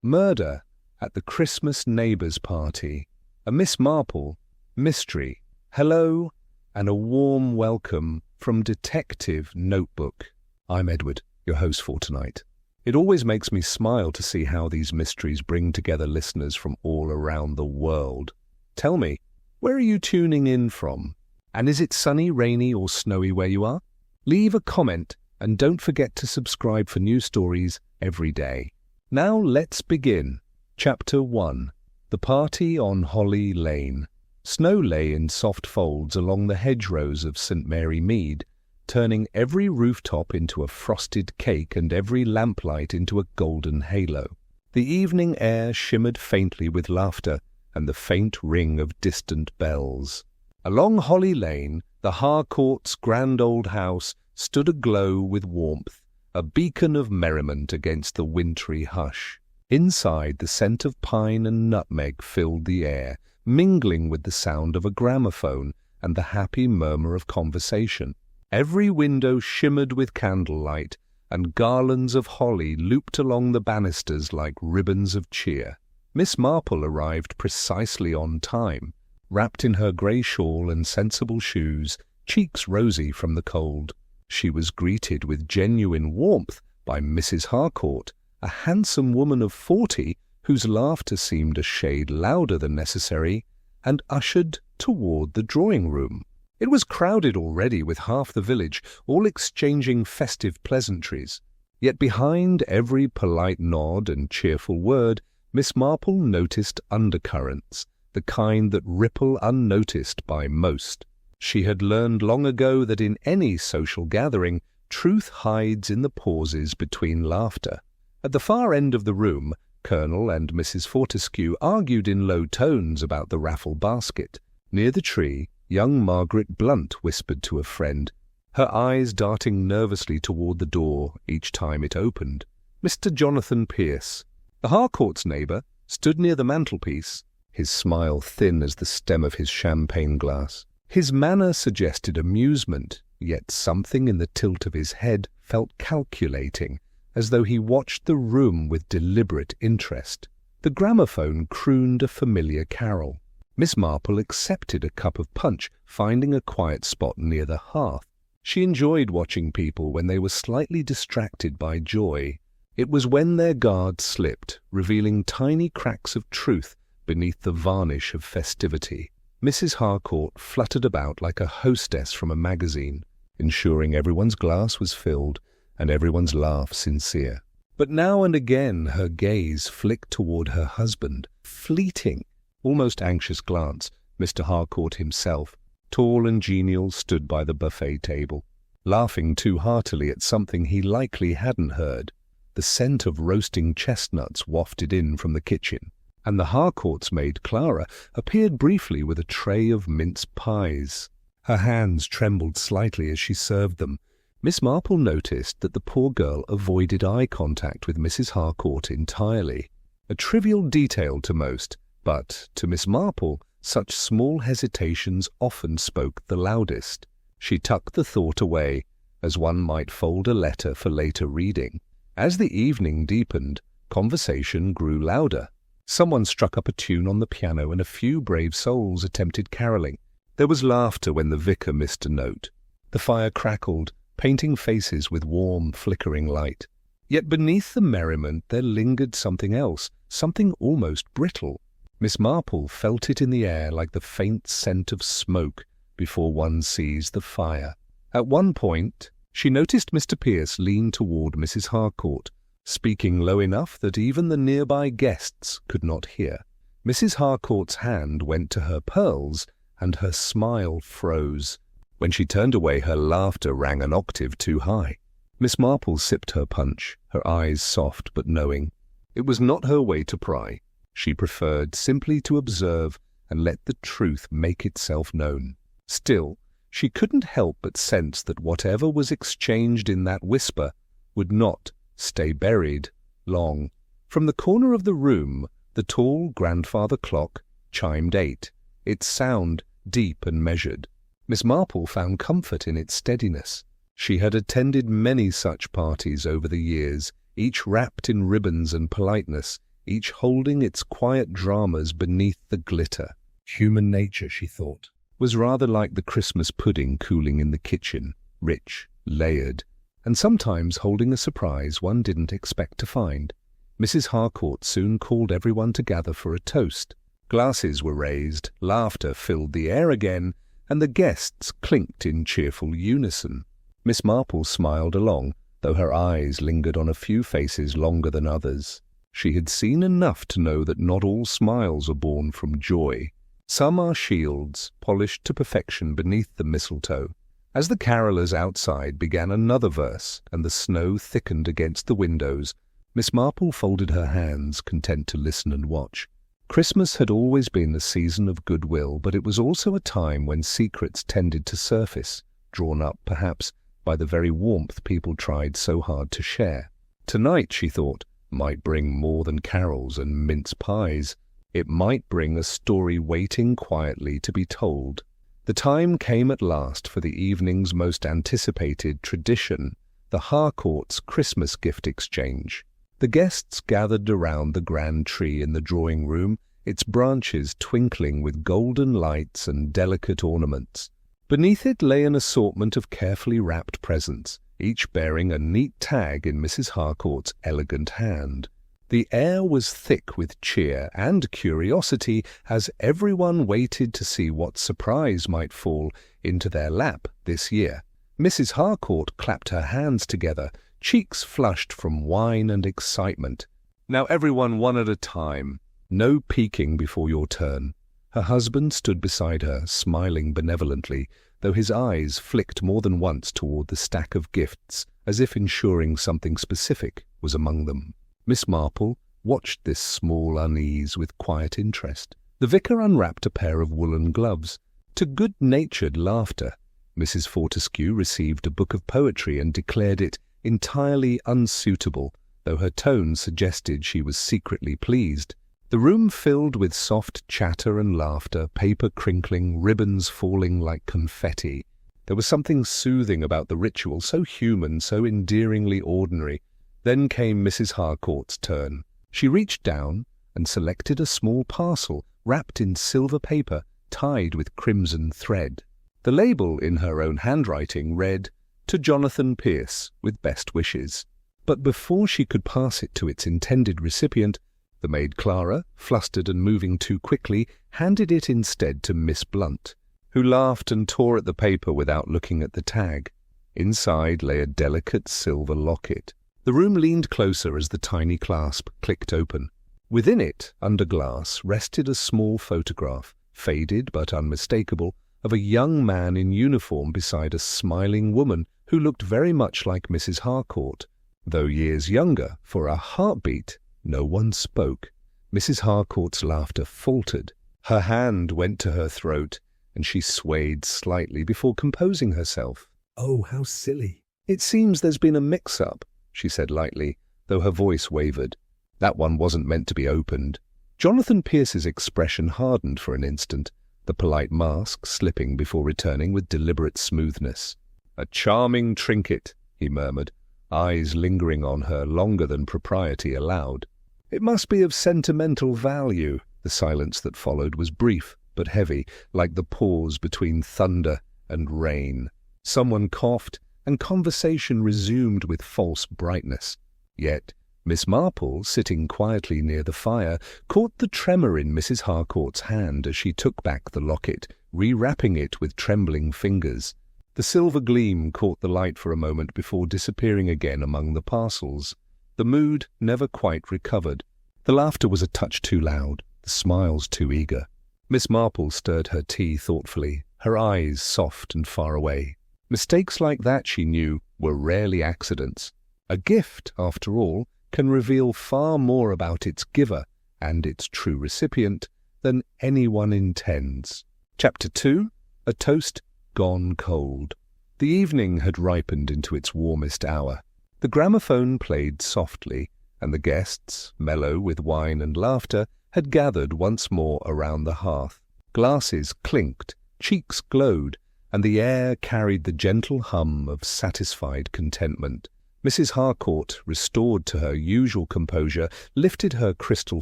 Murder at the Christmas neighbour's party, a Miss Marple, mystery, hello, and a warm welcome from Detective Notebook. I'm Edward, your host for tonight. It always makes me smile to see how these mysteries bring together listeners from all around the world. Tell me, where are you tuning in from? And is it sunny, rainy, or snowy where you are? Leave a comment and don't forget to subscribe for new stories every day. Now let's begin. Chapter 1. The Party on Holly Lane. Snow lay in soft folds along the hedgerows of St. Mary Mead, turning every rooftop into a frosted cake and every lamplight into a golden halo. The evening air shimmered faintly with laughter and the faint ring of distant bells. Along Holly Lane, the Harcourt's grand old house stood aglow with warmth, a beacon of merriment against the wintry hush. Inside, the scent of pine and nutmeg filled the air, mingling with the sound of a gramophone and the happy murmur of conversation. Every window shimmered with candlelight, and garlands of holly looped along the banisters like ribbons of cheer. Miss Marple arrived precisely on time, wrapped in her grey shawl and sensible shoes, cheeks rosy from the cold. She was greeted with genuine warmth by Mrs. Harcourt, a handsome woman of 40 whose laughter seemed a shade louder than necessary, and ushered toward the drawing-room. It was crowded already with half the village, all exchanging festive pleasantries. Yet behind every polite nod and cheerful word, Miss Marple noticed undercurrents, the kind that ripple unnoticed by most. She had learned long ago that in any social gathering, truth hides in the pauses between laughter. At the far end of the room, Colonel and Mrs. Fortescue argued in low tones about the raffle basket. Near the tree, young Margaret Blunt whispered to a friend, her eyes darting nervously toward the door each time it opened. Mr. Jonathan Pierce, the Harcourt's neighbour, stood near the mantelpiece, his smile thin as the stem of his champagne glass. His manner suggested amusement, yet something in the tilt of his head felt calculating, as though he watched the room with deliberate interest. The gramophone crooned a familiar carol. Miss Marple accepted a cup of punch, finding a quiet spot near the hearth. She enjoyed watching people when they were slightly distracted by joy. It was when their guard slipped, revealing tiny cracks of truth beneath the varnish of festivity. Mrs. Harcourt fluttered about like a hostess from a magazine, ensuring everyone's glass was filled and everyone's laugh sincere. But now and again her gaze flicked toward her husband, fleeting, almost anxious glance. Mr. Harcourt himself, tall and genial, stood by the buffet table, laughing too heartily at something he likely hadn't heard. The scent of roasting chestnuts wafted in from the kitchen, and the Harcourt's maid Clara appeared briefly with a tray of mince pies. Her hands trembled slightly as she served them. Miss Marple noticed that the poor girl avoided eye contact with Mrs. Harcourt entirely. A trivial detail to most, but to Miss Marple such small hesitations often spoke the loudest. She tucked the thought away, as one might fold a letter for later reading. As the evening deepened, conversation grew louder. Someone struck up a tune on the piano and a few brave souls attempted caroling. There was laughter when the vicar missed a note. The fire crackled, painting faces with warm, flickering light. Yet beneath the merriment there lingered something else, something almost brittle. Miss Marple felt it in the air like the faint scent of smoke before one sees the fire. At one point, she noticed Mr. Pierce lean toward Mrs. Harcourt, speaking low enough that even the nearby guests could not hear. Mrs. Harcourt's hand went to her pearls, and her smile froze. When she turned away, her laughter rang an octave too high. Miss Marple sipped her punch, her eyes soft but knowing. It was not her way to pry. She preferred simply to observe and let the truth make itself known. Still, she couldn't help but sense that whatever was exchanged in that whisper would not stay buried long. From the corner of the room, the tall grandfather clock chimed 8, its sound deep and measured. Miss Marple found comfort in its steadiness. She had attended many such parties over the years, each wrapped in ribbons and politeness, each holding its quiet dramas beneath the glitter. Human nature, she thought, was rather like the Christmas pudding cooling in the kitchen, rich, layered, and sometimes holding a surprise one didn't expect to find. Mrs. Harcourt soon called everyone to gather for a toast. Glasses were raised, laughter filled the air again, and the guests clinked in cheerful unison. Miss Marple smiled along, though her eyes lingered on a few faces longer than others. She had seen enough to know that not all smiles are born from joy. Some are shields, polished to perfection beneath the mistletoe. As the carolers outside began another verse, and the snow thickened against the windows, Miss Marple folded her hands, content to listen and watch. Christmas had always been the season of goodwill, but it was also a time when secrets tended to surface, drawn up, perhaps, by the very warmth people tried so hard to share. Tonight, she thought, might bring more than carols and mince pies. It might bring a story waiting quietly to be told. The time came at last for the evening's most anticipated tradition, the Harcourt's Christmas gift exchange. The guests gathered around the grand tree in the drawing-room, its branches twinkling with golden lights and delicate ornaments. Beneath it lay an assortment of carefully wrapped presents, each bearing a neat tag in Mrs. Harcourt's elegant hand. The air was thick with cheer and curiosity as everyone waited to see what surprise might fall into their lap this year. Mrs. Harcourt clapped her hands together, cheeks flushed from wine and excitement. Now everyone one at a time. No peeking before your turn. Her husband stood beside her, smiling benevolently, though his eyes flicked more than once toward the stack of gifts, as if ensuring something specific was among them. Miss Marple watched this small unease with quiet interest. The vicar unwrapped a pair of woolen gloves. To good-natured laughter, Mrs. Fortescue received a book of poetry and declared it entirely unsuitable, though her tone suggested she was secretly pleased. The room filled with soft chatter and laughter, paper crinkling, ribbons falling like confetti. There was something soothing about the ritual, so human, so endearingly ordinary. Then came Mrs. Harcourt's turn. She reached down and selected a small parcel wrapped in silver paper tied with crimson thread. The label in her own handwriting read, "To Jonathan Pierce, with best wishes." But before she could pass it to its intended recipient, the maid Clara, flustered and moving too quickly, handed it instead to Miss Blunt, who laughed and tore at the paper without looking at the tag. Inside lay a delicate silver locket. The room leaned closer as the tiny clasp clicked open. Within it, under glass, rested a small photograph, faded but unmistakable, of a young man in uniform beside a smiling woman who looked very much like Mrs. Harcourt, though years younger. For a heartbeat, no one spoke. Mrs. Harcourt's laughter faltered. Her hand went to her throat, and she swayed slightly before composing herself. "Oh, how silly. It seems there's been a mix-up," she said lightly, though her voice wavered. "That one wasn't meant to be opened." Jonathan Pierce's expression hardened for an instant, the polite mask slipping before returning with deliberate smoothness. "A charming trinket," he murmured, eyes lingering on her longer than propriety allowed. "It must be of sentimental value." The silence that followed was brief but heavy, like the pause between thunder and rain. Someone coughed, and conversation resumed with false brightness. Yet Miss Marple, sitting quietly near the fire, caught the tremor in Mrs. Harcourt's hand as she took back the locket, rewrapping it with trembling fingers. The silver gleam caught the light for a moment before disappearing again among the parcels. The mood never quite recovered. The laughter was a touch too loud, the smiles too eager. Miss Marple stirred her tea thoughtfully, her eyes soft and far away. Mistakes like that, she knew, were rarely accidents. A gift, after all, can reveal far more about its giver and its true recipient than anyone intends. Chapter 2. A Toast Gone Cold. The evening had ripened into its warmest hour. The gramophone played softly, and the guests, mellow with wine and laughter, had gathered once more around the hearth. Glasses clinked, cheeks glowed, and the air carried the gentle hum of satisfied contentment. Mrs. Harcourt, restored to her usual composure, lifted her crystal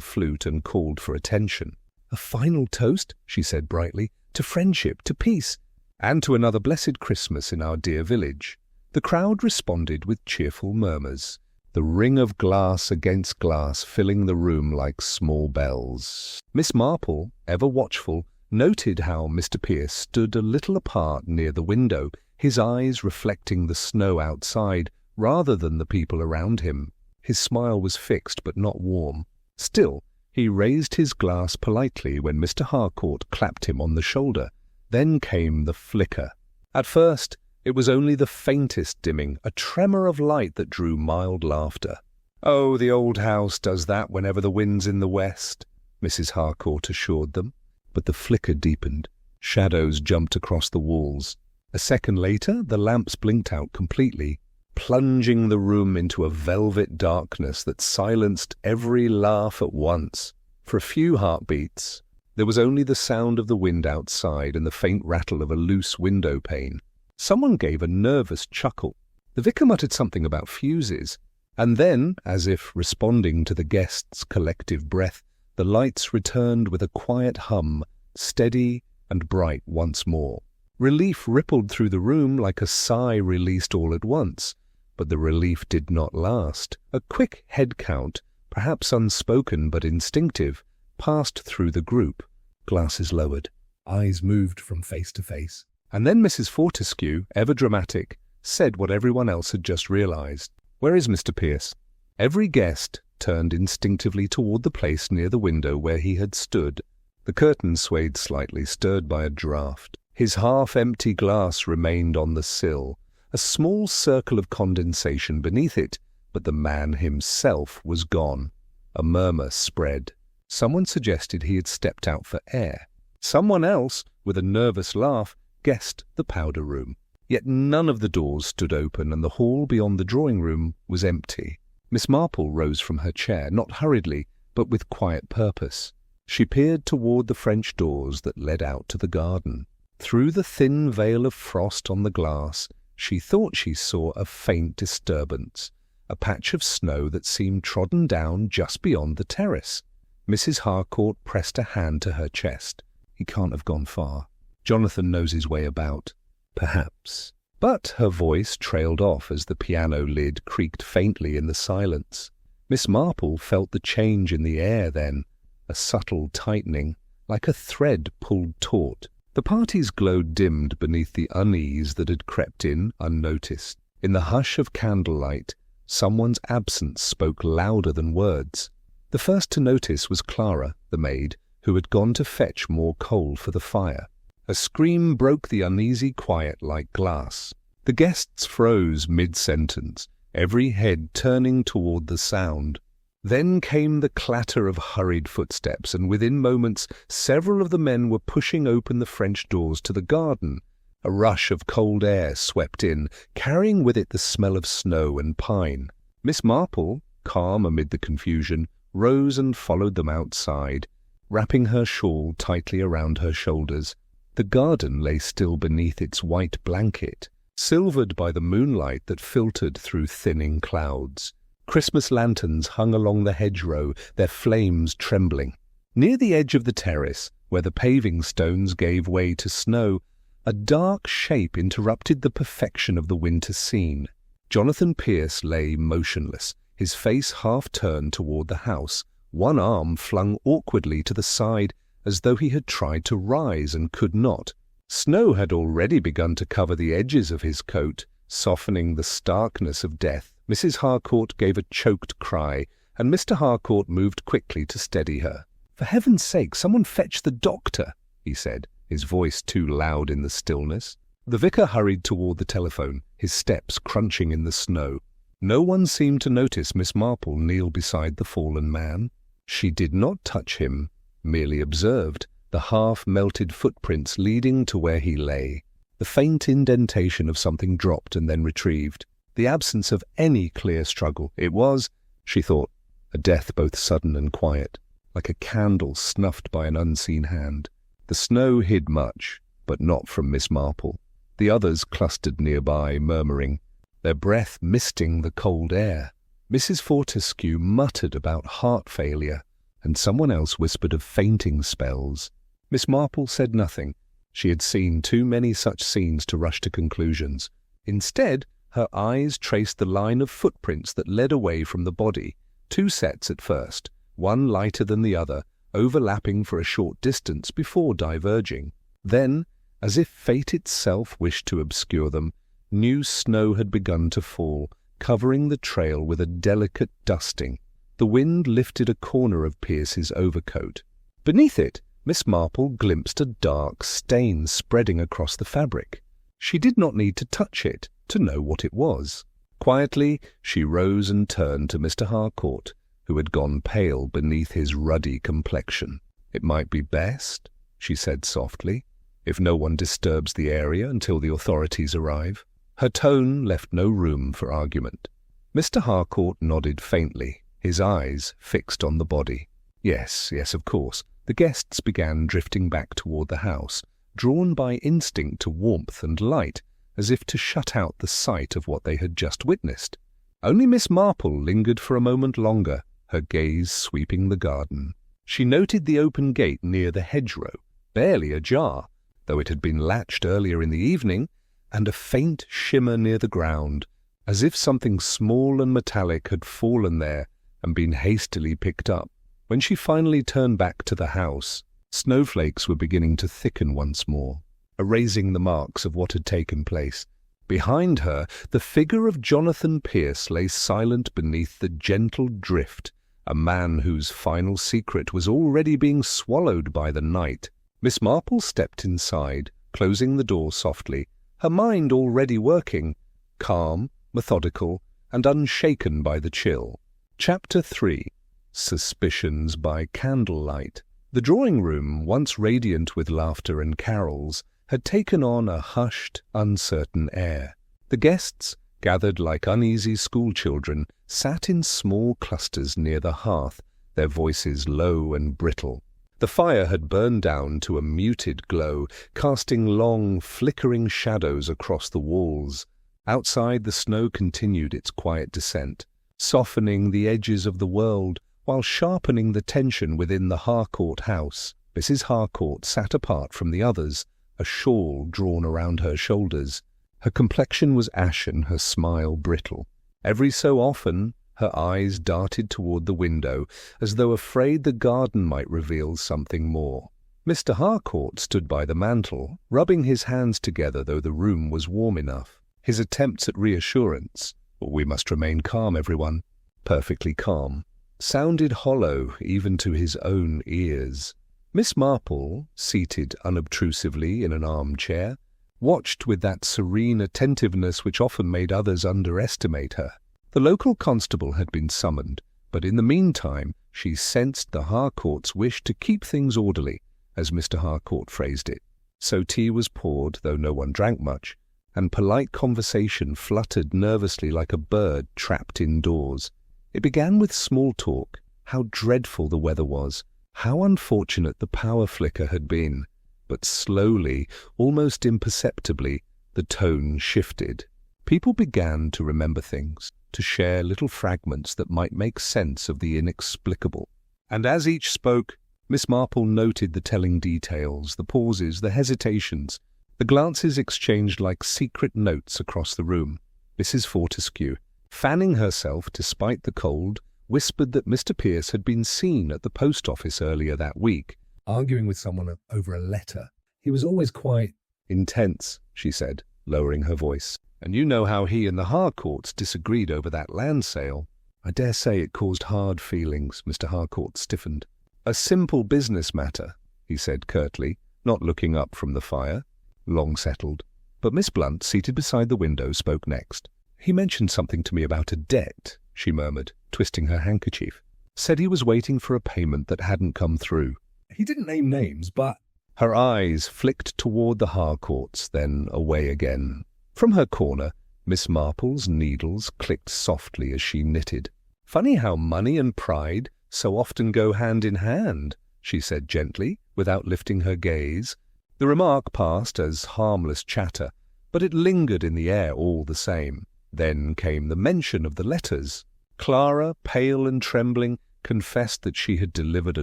flute and called for attention. "A final toast," she said brightly, "to friendship, to peace, and to another blessed Christmas in our dear village." The crowd responded with cheerful murmurs, the ring of glass against glass filling the room like small bells. Miss Marple, ever watchful, noted how Mr. Pierce stood a little apart near the window, his eyes reflecting the snow outside rather than the people around him. His smile was fixed but not warm. Still, he raised his glass politely when Mr. Harcourt clapped him on the shoulder. Then came the flicker. At first, it was only the faintest dimming, a tremor of light that drew mild laughter. "Oh, the old house does that whenever the wind's in the west," Mrs. Harcourt assured them. But the flicker deepened. Shadows jumped across the walls. A second later, the lamps blinked out completely, plunging the room into a velvet darkness that silenced every laugh at once. For a few heartbeats, there was only the sound of the wind outside and the faint rattle of a loose window pane. Someone gave a nervous chuckle. The vicar muttered something about fuses, and then, as if responding to the guests' collective breath, the lights returned with a quiet hum, steady and bright once more. Relief rippled through the room like a sigh released all at once, but the relief did not last. A quick head count, perhaps unspoken but instinctive, passed through the group. Glasses lowered. Eyes moved from face to face. And then Mrs. Fortescue, ever dramatic, said what everyone else had just realized. "Where is Mr. Pierce?" Every guest turned instinctively toward the place near the window where he had stood. The curtain swayed slightly, stirred by a draught. His half-empty glass remained on the sill, a small circle of condensation beneath it, but the man himself was gone. A murmur spread. Someone suggested he had stepped out for air. Someone else, with a nervous laugh, guessed the powder room. Yet none of the doors stood open, and the hall beyond the drawing-room was empty. Miss Marple rose from her chair, not hurriedly, but with quiet purpose. She peered toward the French doors that led out to the garden. Through the thin veil of frost on the glass, she thought she saw a faint disturbance, a patch of snow that seemed trodden down just beyond the terrace. Mrs. Harcourt pressed a hand to her chest. "He can't have gone far. Jonathan knows his way about. Perhaps." But her voice trailed off as the piano lid creaked faintly in the silence. Miss Marple felt the change in the air then, a subtle tightening, like a thread pulled taut. The party's glow dimmed beneath the unease that had crept in unnoticed. In the hush of candlelight, someone's absence spoke louder than words. The first to notice was Clara, the maid, who had gone to fetch more coal for the fire. A scream broke the uneasy quiet like glass. The guests froze mid-sentence, every head turning toward the sound. Then came the clatter of hurried footsteps, and within moments several of the men were pushing open the French doors to the garden. A rush of cold air swept in, carrying with it the smell of snow and pine. Miss Marple, calm amid the confusion, rose and followed them outside, wrapping her shawl tightly around her shoulders. The garden lay still beneath its white blanket, silvered by the moonlight that filtered through thinning clouds. Christmas lanterns hung along the hedgerow, their flames trembling. Near the edge of the terrace, where the paving stones gave way to snow, a dark shape interrupted the perfection of the winter scene. Jonathan Pierce lay motionless, his face half turned toward the house, one arm flung awkwardly to the side as though he had tried to rise and could not. Snow had already begun to cover the edges of his coat, softening the starkness of death. Mrs. Harcourt gave a choked cry, and Mr. Harcourt moved quickly to steady her. "For heaven's sake, someone fetch the doctor," he said, his voice too loud in the stillness. The vicar hurried toward the telephone, his steps crunching in the snow. No one seemed to notice Miss Marple kneel beside the fallen man. She did not touch him, merely observed the half-melted footprints leading to where he lay, the faint indentation of something dropped and then retrieved, the absence of any clear struggle. It was, she thought, a death both sudden and quiet, like a candle snuffed by an unseen hand. The snow hid much, but not from Miss Marple. The others clustered nearby, murmuring. their breath misting the cold air. Mrs. Fortescue muttered about heart failure, and someone else whispered of fainting spells. Miss Marple said nothing. She had seen too many such scenes to rush to conclusions. Instead, her eyes traced the line of footprints that led away from the body, 2 sets at first, one lighter than the other, overlapping for a short distance before diverging. Then, as if fate itself wished to obscure them, new snow had begun to fall, covering the trail with a delicate dusting. The wind lifted a corner of Pierce's overcoat. Beneath it, Miss Marple glimpsed a dark stain spreading across the fabric. She did not need to touch it to know what it was. Quietly, she rose and turned to Mr. Harcourt, who had gone pale beneath his ruddy complexion. "It might be best," she said softly, "if no one disturbs the area until the authorities arrive." Her tone left no room for argument. Mr. Harcourt nodded faintly, his eyes fixed on the body. Yes, of course. The guests began drifting back toward the house, drawn by instinct to warmth and light, as if to shut out the sight of what they had just witnessed. Only Miss Marple lingered for a moment longer, her gaze sweeping the garden. She noted the open gate near the hedgerow, barely ajar, though it had been latched earlier in the evening, and a faint shimmer near the ground, as if something small and metallic had fallen there and been hastily picked up. When she finally turned back to the house, snowflakes were beginning to thicken once more, erasing the marks of what had taken place. Behind her, the figure of Jonathan Pierce lay silent beneath the gentle drift, a man whose final secret was already being swallowed by the night. Miss Marple stepped inside, closing the door softly, her mind already working, calm, methodical, and unshaken by the chill. Chapter 3. Suspicions by Candlelight. The drawing-room, once radiant with laughter and carols, had taken on a hushed, uncertain air. The guests, gathered like uneasy schoolchildren, sat in small clusters near the hearth, their voices low and brittle. The fire had burned down to a muted glow, casting long, flickering shadows across the walls. Outside, the snow continued its quiet descent, softening the edges of the world, while sharpening the tension within the Harcourt house. Mrs. Harcourt sat apart from the others, a shawl drawn around her shoulders. Her complexion was ashen, her smile brittle. Every so often, her eyes darted toward the window, as though afraid the garden might reveal something more. Mr. Harcourt stood by the mantel, rubbing his hands together though the room was warm enough. His attempts at reassurance, "We must remain calm, everyone," perfectly calm, sounded hollow even to his own ears. Miss Marple, seated unobtrusively in an armchair, watched with that serene attentiveness which often made others underestimate her. The local constable had been summoned, but in the meantime she sensed the Harcourts' wish to keep things orderly, as Mr. Harcourt phrased it. So tea was poured, though no one drank much, and polite conversation fluttered nervously like a bird trapped indoors. It began with small talk, how dreadful the weather was, how unfortunate the power flicker had been, but slowly, almost imperceptibly, the tone shifted. People began to remember things, to share little fragments that might make sense of the inexplicable. And as each spoke, Miss Marple noted the telling details, the pauses, the hesitations. The glances exchanged like secret notes across the room. Mrs. Fortescue, fanning herself despite the cold, whispered that Mr. Pierce had been seen at the post office earlier that week, arguing with someone over a letter. He was always quite intense, she said, lowering her voice. And you know how he and the Harcourts disagreed over that land sale. I dare say it caused hard feelings. Mr. Harcourt stiffened. A simple business matter, he said curtly, not looking up from the fire. Long settled. But Miss Blunt, seated beside the window, spoke next. He mentioned something to me about a debt, she murmured, twisting her handkerchief. Said he was waiting for a payment that hadn't come through. He didn't name names, but... Her eyes flicked toward the Harcourts, then away again. From her corner, Miss Marple's needles clicked softly as she knitted. Funny how money and pride so often go hand in hand, she said gently, without lifting her gaze. The remark passed as harmless chatter, but it lingered in the air all the same. Then came the mention of the letters. Clara, pale and trembling, confessed that she had delivered a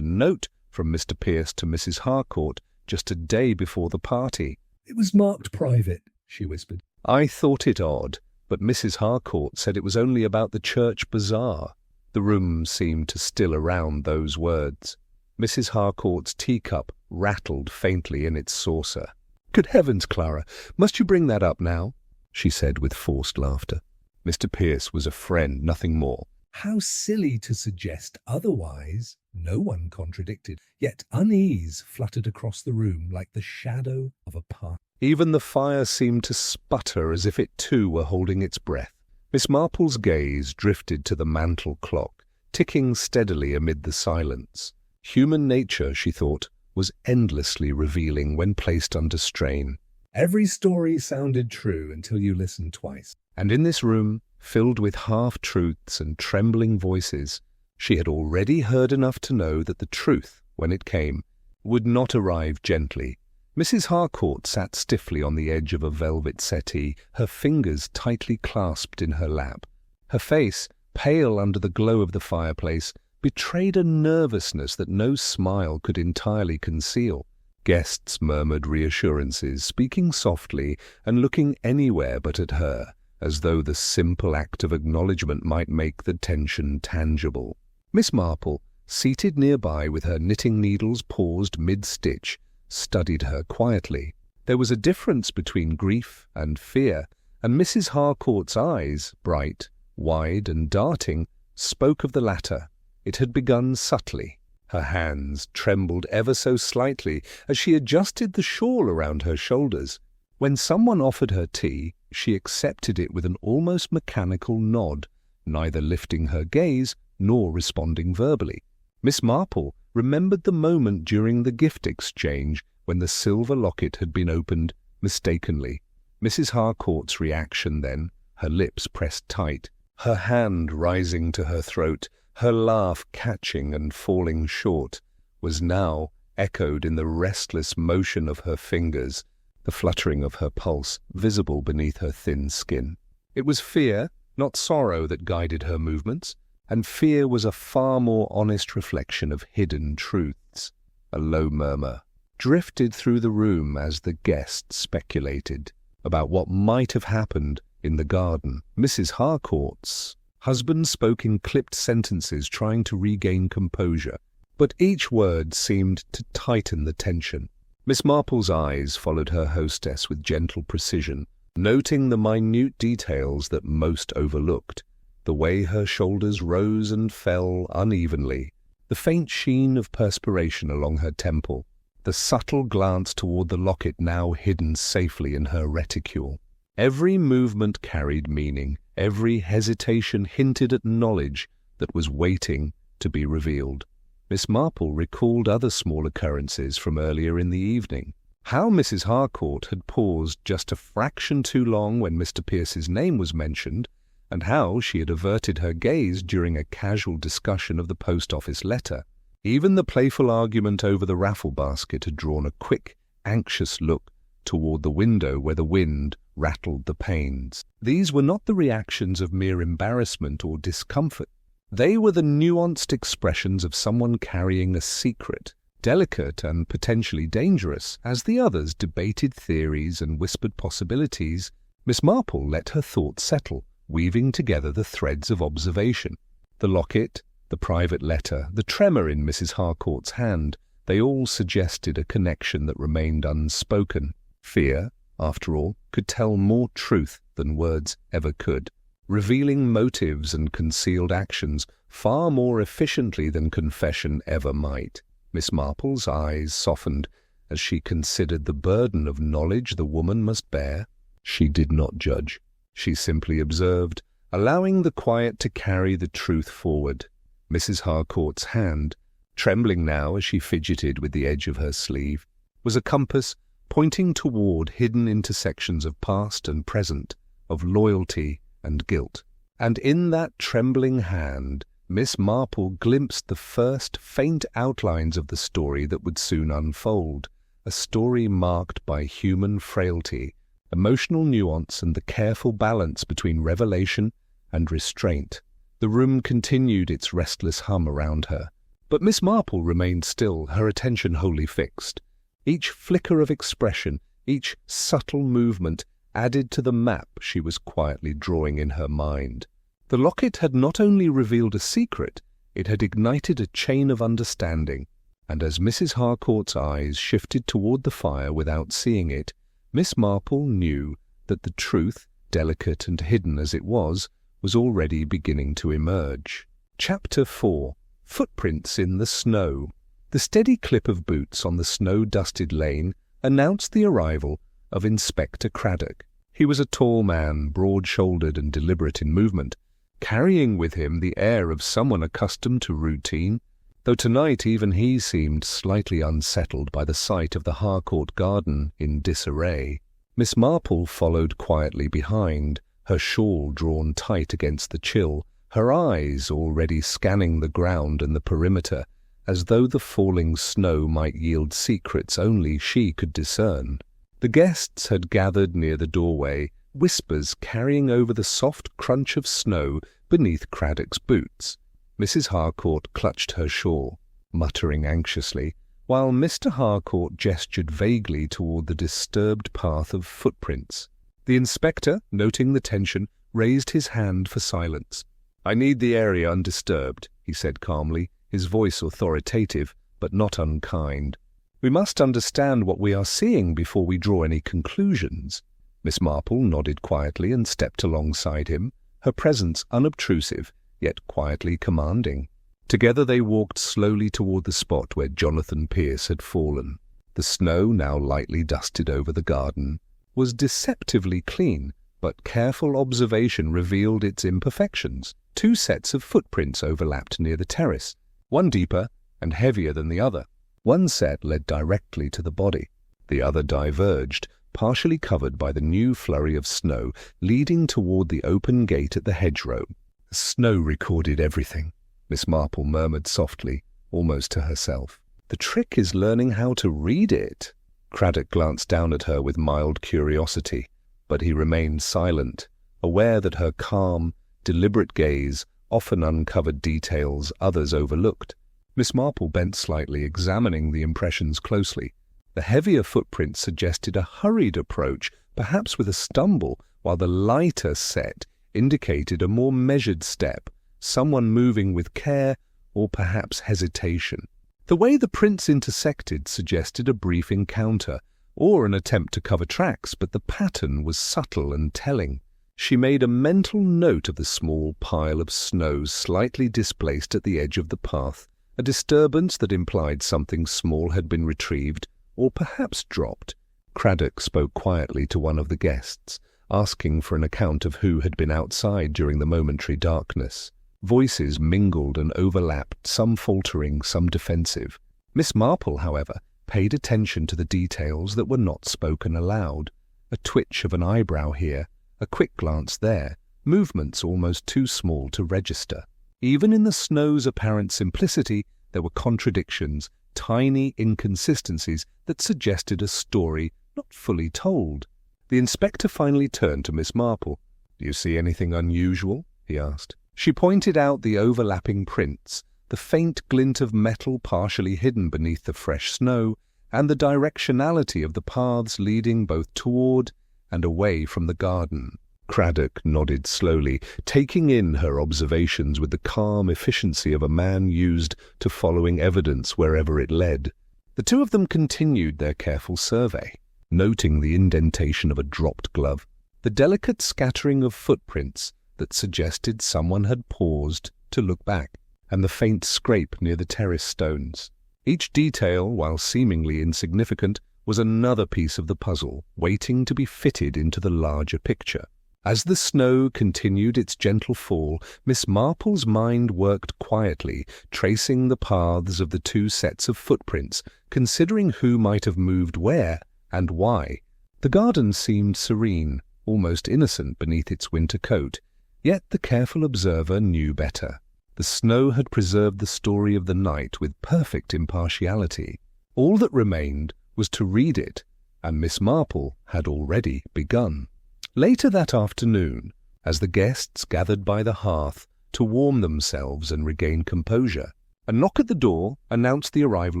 note from Mr. Pierce to Mrs. Harcourt just a day before the party. "It was marked private," she whispered. I thought it odd, but Mrs. Harcourt said it was only about the church bazaar. The room seemed to still around those words. Mrs. Harcourt's teacup rattled faintly in its saucer. "Good heavens, Clara, must you bring that up now?" she said with forced laughter. Mr. Pierce was a friend, nothing more. How silly to suggest otherwise. No one contradicted, yet unease fluttered across the room like the shadow of a part. Even the fire seemed to sputter as if it too were holding its breath. Miss Marple's gaze drifted to the mantel clock, ticking steadily amid the silence. Human nature, she thought, was endlessly revealing when placed under strain. Every story sounded true until you listened twice. And in this room, filled with half-truths and trembling voices, she had already heard enough to know that the truth, when it came, would not arrive gently. Mrs. Harcourt sat stiffly on the edge of a velvet settee, her fingers tightly clasped in her lap. Her face, pale under the glow of the fireplace, betrayed a nervousness that no smile could entirely conceal. Guests murmured reassurances, speaking softly and looking anywhere but at her, as though the simple act of acknowledgment might make the tension tangible. Miss Marple, seated nearby with her knitting needles paused mid-stitch, studied her quietly. There was a difference between grief and fear, and Mrs. Harcourt's eyes, bright, wide and darting, spoke of the latter. It had begun subtly. Her hands trembled ever so slightly as she adjusted the shawl around her shoulders. When someone offered her tea, she accepted it with an almost mechanical nod, neither lifting her gaze nor responding verbally. Miss Marple remembered the moment during the gift exchange when the silver locket had been opened mistakenly. Mrs. Harcourt's reaction then, her lips pressed tight, her hand rising to her throat, her laugh catching and falling short, was now echoed in the restless motion of her fingers, the fluttering of her pulse visible beneath her thin skin. It was fear, not sorrow, that guided her movements, and fear was a far more honest reflection of hidden truths. A low murmur drifted through the room as the guests speculated about what might have happened in the garden. Mrs. Harcourt's husband spoke in clipped sentences, trying to regain composure, but each word seemed to tighten the tension. Miss Marple's eyes followed her hostess with gentle precision, noting the minute details that most overlooked, the way her shoulders rose and fell unevenly, the faint sheen of perspiration along her temple, the subtle glance toward the locket now hidden safely in her reticule. Every movement carried meaning, every hesitation hinted at knowledge that was waiting to be revealed. Miss Marple recalled other small occurrences from earlier in the evening. How Mrs. Harcourt had paused just a fraction too long when Mr. Pierce's name was mentioned, and how she had averted her gaze during a casual discussion of the post-office letter. Even the playful argument over the raffle basket had drawn a quick, anxious look toward the window where the wind rattled the panes. These were not the reactions of mere embarrassment or discomfort. They were the nuanced expressions of someone carrying a secret, delicate and potentially dangerous. As the others debated theories and whispered possibilities, Miss Marple let her thoughts settle, weaving together the threads of observation. The locket, the private letter, the tremor in Mrs. Harcourt's hand, they all suggested a connection that remained unspoken. Fear, after all, could tell more truth than words ever could, revealing motives and concealed actions far more efficiently than confession ever might. Miss Marple's eyes softened as she considered the burden of knowledge the woman must bear. She did not judge. She simply observed, allowing the quiet to carry the truth forward. Mrs. Harcourt's hand, trembling now as she fidgeted with the edge of her sleeve, was a compass pointing toward hidden intersections of past and present, of loyalty and guilt. And in that trembling hand, Miss Marple glimpsed the first faint outlines of the story that would soon unfold, a story marked by human frailty, emotional nuance and the careful balance between revelation and restraint. The room continued its restless hum around her, but Miss Marple remained still, her attention wholly fixed. Each flicker of expression, each subtle movement added to the map she was quietly drawing in her mind. The locket had not only revealed a secret, it had ignited a chain of understanding, and as Mrs. Harcourt's eyes shifted toward the fire without seeing it, Miss Marple knew that the truth, delicate and hidden as it was already beginning to emerge. Chapter 4. Footprints in the Snow. The steady clip of boots on the snow-dusted lane announced the arrival of Inspector Craddock. He was a tall man, broad-shouldered and deliberate in movement, carrying with him the air of someone accustomed to routine, though tonight even he seemed slightly unsettled by the sight of the Harcourt garden in disarray. Miss Marple followed quietly behind, her shawl drawn tight against the chill, her eyes already scanning the ground and the perimeter, as though the falling snow might yield secrets only she could discern. The guests had gathered near the doorway, whispers carrying over the soft crunch of snow beneath Craddock's boots. Mrs. Harcourt clutched her shawl, muttering anxiously, while Mr. Harcourt gestured vaguely toward the disturbed path of footprints. The inspector, noting the tension, raised his hand for silence. "I need the area undisturbed," he said calmly, his voice authoritative but not unkind. "We must understand what we are seeing before we draw any conclusions." Miss Marple nodded quietly and stepped alongside him, her presence unobtrusive, yet quietly commanding. Together they walked slowly toward the spot where Jonathan Pierce had fallen. The snow, now lightly dusted over the garden, was deceptively clean, but careful observation revealed its imperfections. 2 sets of footprints overlapped near the terrace, one deeper and heavier than the other. One set led directly to the body. The other diverged, partially covered by the new flurry of snow, leading toward the open gate at the hedgerow. "The snow recorded everything," Miss Marple murmured softly, almost to herself. "The trick is learning how to read it." Craddock glanced down at her with mild curiosity, but he remained silent, aware that her calm, deliberate gaze often uncovered details others overlooked. Miss Marple bent slightly, examining the impressions closely. The heavier footprints suggested a hurried approach, perhaps with a stumble, while the lighter set indicated a more measured step, someone moving with care or perhaps hesitation. The way the prints intersected suggested a brief encounter, or an attempt to cover tracks, but the pattern was subtle and telling. She made a mental note of the small pile of snow slightly displaced at the edge of the path, a disturbance that implied something small had been retrieved, or perhaps dropped. Craddock spoke quietly to one of the guests, asking for an account of who had been outside during the momentary darkness. Voices mingled and overlapped, some faltering, some defensive. Miss Marple, however, paid attention to the details that were not spoken aloud. A twitch of an eyebrow here, a quick glance there, movements almost too small to register. Even in the snow's apparent simplicity, there were contradictions, tiny inconsistencies that suggested a story not fully told. The inspector finally turned to Miss Marple. "Do you see anything unusual?" he asked. She pointed out the overlapping prints, the faint glint of metal partially hidden beneath the fresh snow, and the directionality of the paths leading both toward and away from the garden. Craddock nodded slowly, taking in her observations with the calm efficiency of a man used to following evidence wherever it led. The two of them continued their careful survey, noting the indentation of a dropped glove, the delicate scattering of footprints that suggested someone had paused to look back, and the faint scrape near the terrace stones. Each detail, while seemingly insignificant, was another piece of the puzzle, waiting to be fitted into the larger picture. As the snow continued its gentle fall, Miss Marple's mind worked quietly, tracing the paths of the 2 sets of footprints, considering who might have moved where and why. The garden seemed serene, almost innocent beneath its winter coat, yet the careful observer knew better. The snow had preserved the story of the night with perfect impartiality. All that remained was to read it and Miss Marple had already begun. Later that afternoon, as the guests gathered by the hearth to warm themselves and regain composure, a knock at the door announced the arrival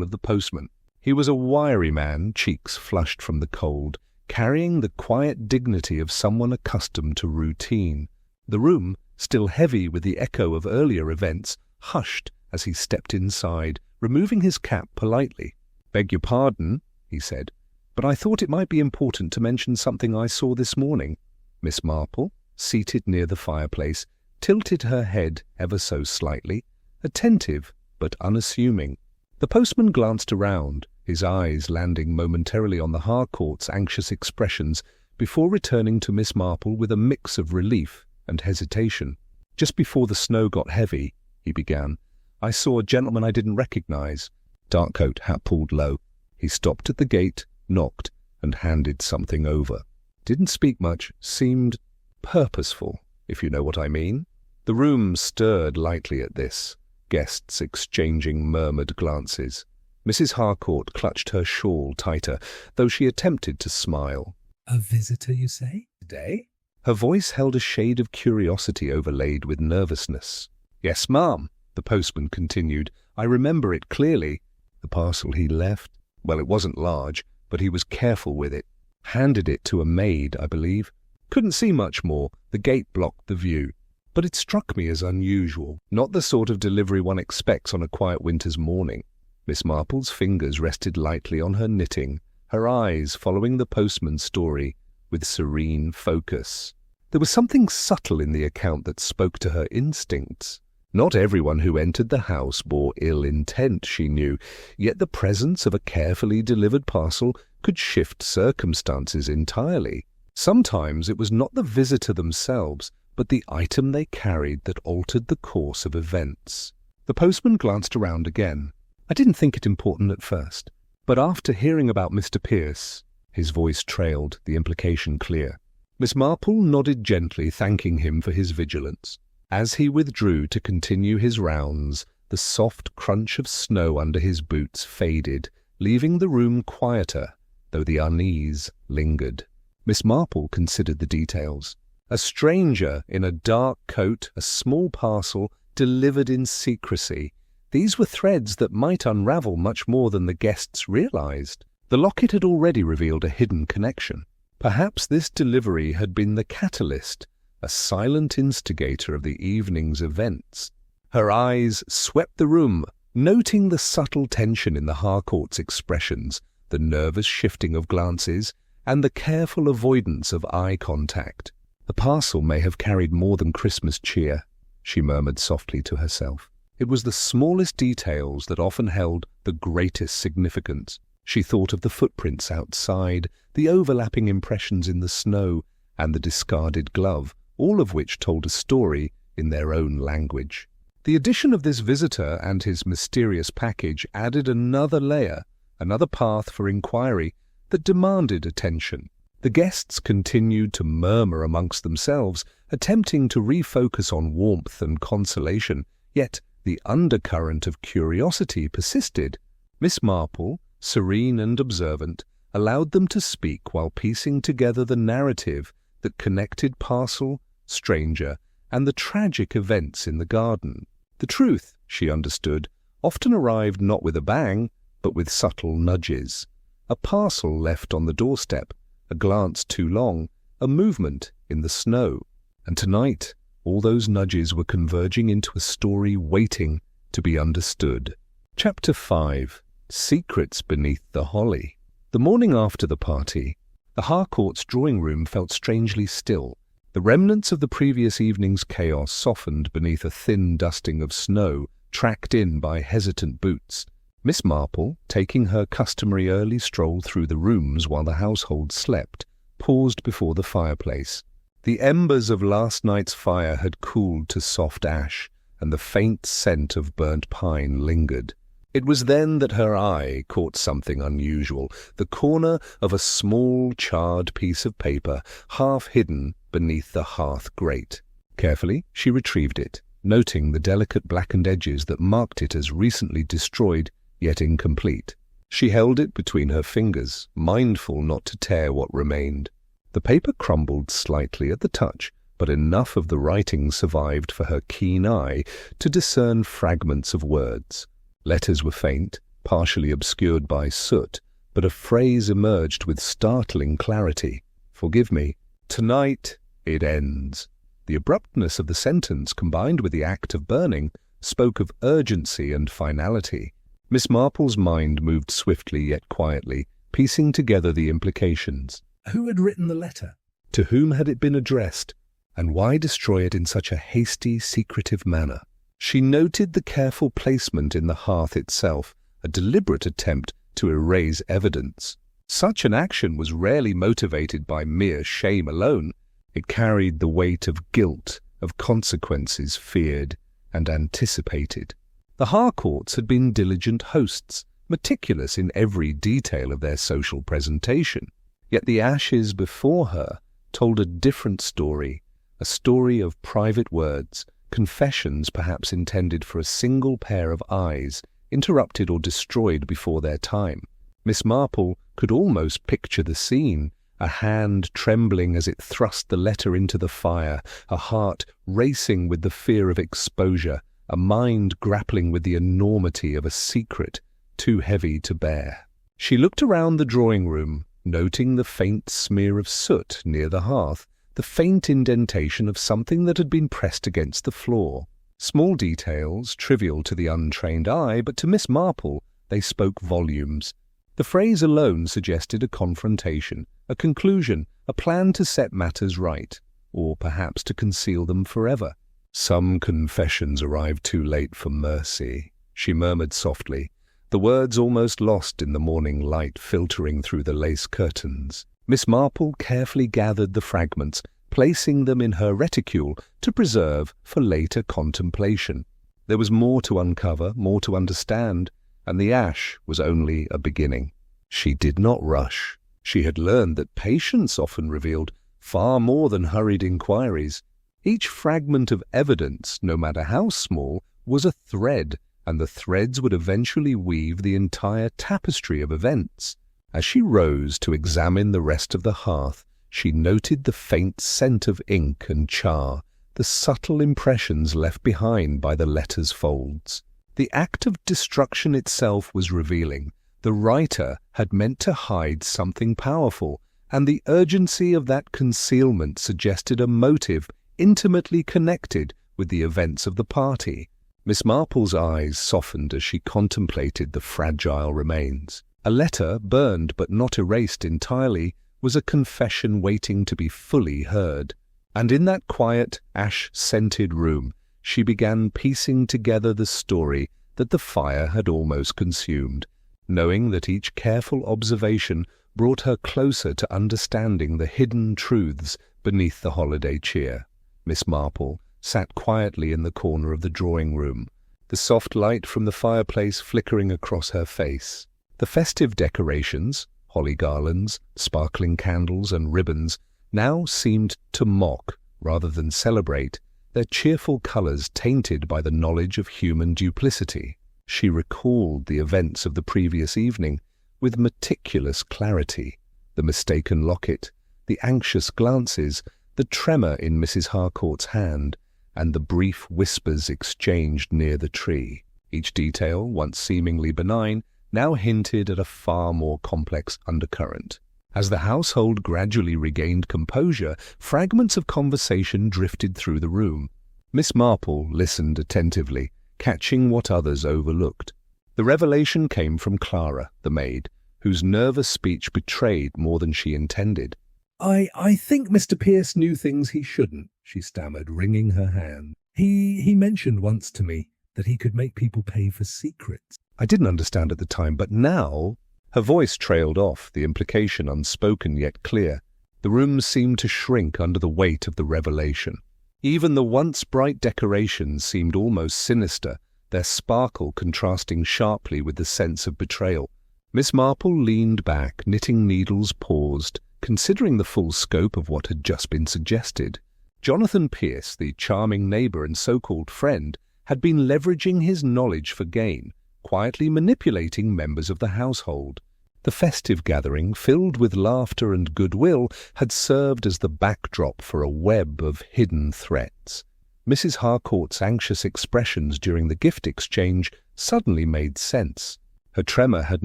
of the postman. He was a wiry man, cheeks flushed from the cold, carrying the quiet dignity of someone accustomed to routine. The room, still heavy with the echo of earlier events, hushed as he stepped inside, removing his cap politely. "Beg your pardon," he said, "but I thought it might be important to mention something I saw this morning." Miss Marple, seated near the fireplace, tilted her head ever so slightly, attentive but unassuming. The postman glanced around, his eyes landing momentarily on the Harcourt's anxious expressions before returning to Miss Marple with a mix of relief and hesitation. "Just before the snow got heavy," he began, "I saw a gentleman I didn't recognize. Dark coat, hat pulled low. He stopped at the gate, knocked, and handed something over. Didn't speak much, seemed purposeful, if you know what I mean." The room stirred lightly at this, guests exchanging murmured glances. Mrs. Harcourt clutched her shawl tighter, though she attempted to smile. "A visitor, you say, today?" Her voice held a shade of curiosity overlaid with nervousness. "Yes, ma'am," the postman continued. "I remember it clearly. The parcel he left, well, it wasn't large, but he was careful with it. Handed it to a maid, I believe. Couldn't see much more. The gate blocked the view. But it struck me as unusual, not the sort of delivery one expects on a quiet winter's morning." Miss Marple's fingers rested lightly on her knitting, her eyes following the postman's story with serene focus. There was something subtle in the account that spoke to her instincts. Not everyone who entered the house bore ill intent, she knew, yet the presence of a carefully delivered parcel could shift circumstances entirely. Sometimes it was not the visitor themselves, but the item they carried that altered the course of events. The postman glanced around again. "I didn't think it important at first, but after hearing about Mr. Pierce—" His voice trailed, the implication clear. Miss Marple nodded gently, thanking him for his vigilance. As he withdrew to continue his rounds, the soft crunch of snow under his boots faded, leaving the room quieter, though the unease lingered. Miss Marple considered the details. A stranger in a dark coat, a small parcel, delivered in secrecy. These were threads that might unravel much more than the guests realized. The locket had already revealed a hidden connection. Perhaps this delivery had been the catalyst, a silent instigator of the evening's events. Her eyes swept the room, noting the subtle tension in the Harcourt's expressions, the nervous shifting of glances, and the careful avoidance of eye contact. "The parcel may have carried more than Christmas cheer," she murmured softly to herself. It was the smallest details that often held the greatest significance. She thought of the footprints outside, the overlapping impressions in the snow, and the discarded glove, all of which told a story in their own language. The addition of this visitor and his mysterious package added another layer, another path for inquiry that demanded attention. The guests continued to murmur amongst themselves, attempting to refocus on warmth and consolation, yet the undercurrent of curiosity persisted. Miss Marple, serene and observant, allowed them to speak while piecing together the narrative that connected parcel, stranger, and the tragic events in the garden. The truth, she understood, often arrived not with a bang, but with subtle nudges. A parcel left on the doorstep, a glance too long, a movement in the snow. And tonight, all those nudges were converging into a story waiting to be understood. Chapter 5. Secrets Beneath the Holly. The morning after the party, the Harcourt's drawing-room felt strangely still. The remnants of the previous evening's chaos softened beneath a thin dusting of snow, tracked in by hesitant boots. Miss Marple, taking her customary early stroll through the rooms while the household slept, paused before the fireplace. The embers of last night's fire had cooled to soft ash, and the faint scent of burnt pine lingered. It was then that her eye caught something unusual, the corner of a small charred piece of paper, half hidden beneath the hearth grate. Carefully, she retrieved it, noting the delicate blackened edges that marked it as recently destroyed, yet incomplete. She held it between her fingers, mindful not to tear what remained. The paper crumbled slightly at the touch, but enough of the writing survived for her keen eye to discern fragments of words. Letters were faint, partially obscured by soot, but a phrase emerged with startling clarity. "Forgive me. Tonight it ends." The abruptness of the sentence, combined with the act of burning, spoke of urgency and finality. Miss Marple's mind moved swiftly yet quietly, piecing together the implications. Who had written the letter? To whom had it been addressed? And why destroy it in such a hasty, secretive manner? She noted the careful placement in the hearth itself, a deliberate attempt to erase evidence. Such an action was rarely motivated by mere shame alone. It carried the weight of guilt, of consequences feared and anticipated. The Harcourts had been diligent hosts, meticulous in every detail of their social presentation. Yet the ashes before her told a different story, a story of private words, confessions perhaps intended for a single pair of eyes, interrupted or destroyed before their time. Miss Marple could almost picture the scene, a hand trembling as it thrust the letter into the fire, a heart racing with the fear of exposure, a mind grappling with the enormity of a secret too heavy to bear. She looked around the drawing-room, noting the faint smear of soot near the hearth, the faint indentation of something that had been pressed against the floor. Small details, trivial to the untrained eye, but to Miss Marple they spoke volumes. The phrase alone suggested a confrontation, a conclusion, a plan to set matters right, or perhaps to conceal them forever. "Some confessions arrive too late for mercy," she murmured softly, the words almost lost in the morning light filtering through the lace curtains. Miss Marple carefully gathered the fragments, placing them in her reticule to preserve for later contemplation. There was more to uncover, more to understand, and the ash was only a beginning. She did not rush. She had learned that patience often revealed far more than hurried inquiries. Each fragment of evidence, no matter how small, was a thread, and the threads would eventually weave the entire tapestry of events. As she rose to examine the rest of the hearth, she noted the faint scent of ink and char, the subtle impressions left behind by the letter's folds. The act of destruction itself was revealing. The writer had meant to hide something powerful, and the urgency of that concealment suggested a motive intimately connected with the events of the party. Miss Marple's eyes softened as she contemplated the fragile remains. A letter, burned but not erased entirely, was a confession waiting to be fully heard. And in that quiet, ash-scented room, she began piecing together the story that the fire had almost consumed, knowing that each careful observation brought her closer to understanding the hidden truths beneath the holiday cheer. Miss Marple sat quietly in the corner of the drawing-room, the soft light from the fireplace flickering across her face. The festive decorations, holly garlands, sparkling candles and ribbons, now seemed to mock rather than celebrate, their cheerful colours tainted by the knowledge of human duplicity. She recalled the events of the previous evening with meticulous clarity, the mistaken locket, the anxious glances, the tremor in Mrs. Harcourt's hand, and the brief whispers exchanged near the tree. Each detail, once seemingly benign, now hinted at a far more complex undercurrent. As the household gradually regained composure, fragments of conversation drifted through the room. Miss Marple listened attentively, catching what others overlooked. The revelation came from Clara, the maid, whose nervous speech betrayed more than she intended. I think Mr. Pierce knew things he shouldn't," she stammered, wringing her hand. He mentioned once to me that he could make people pay for secrets." I didn't understand at the time, but now... Her voice trailed off, the implication unspoken yet clear. The room seemed to shrink under the weight of the revelation. Even the once bright decorations seemed almost sinister, their sparkle contrasting sharply with the sense of betrayal. Miss Marple leaned back, knitting needles paused, considering the full scope of what had just been suggested. Jonathan Pierce, the charming neighbour and so-called friend, had been leveraging his knowledge for gain, quietly manipulating members of the household. The festive gathering, filled with laughter and goodwill, had served as the backdrop for a web of hidden threats. Mrs. Harcourt's anxious expressions during the gift exchange suddenly made sense. Her tremor had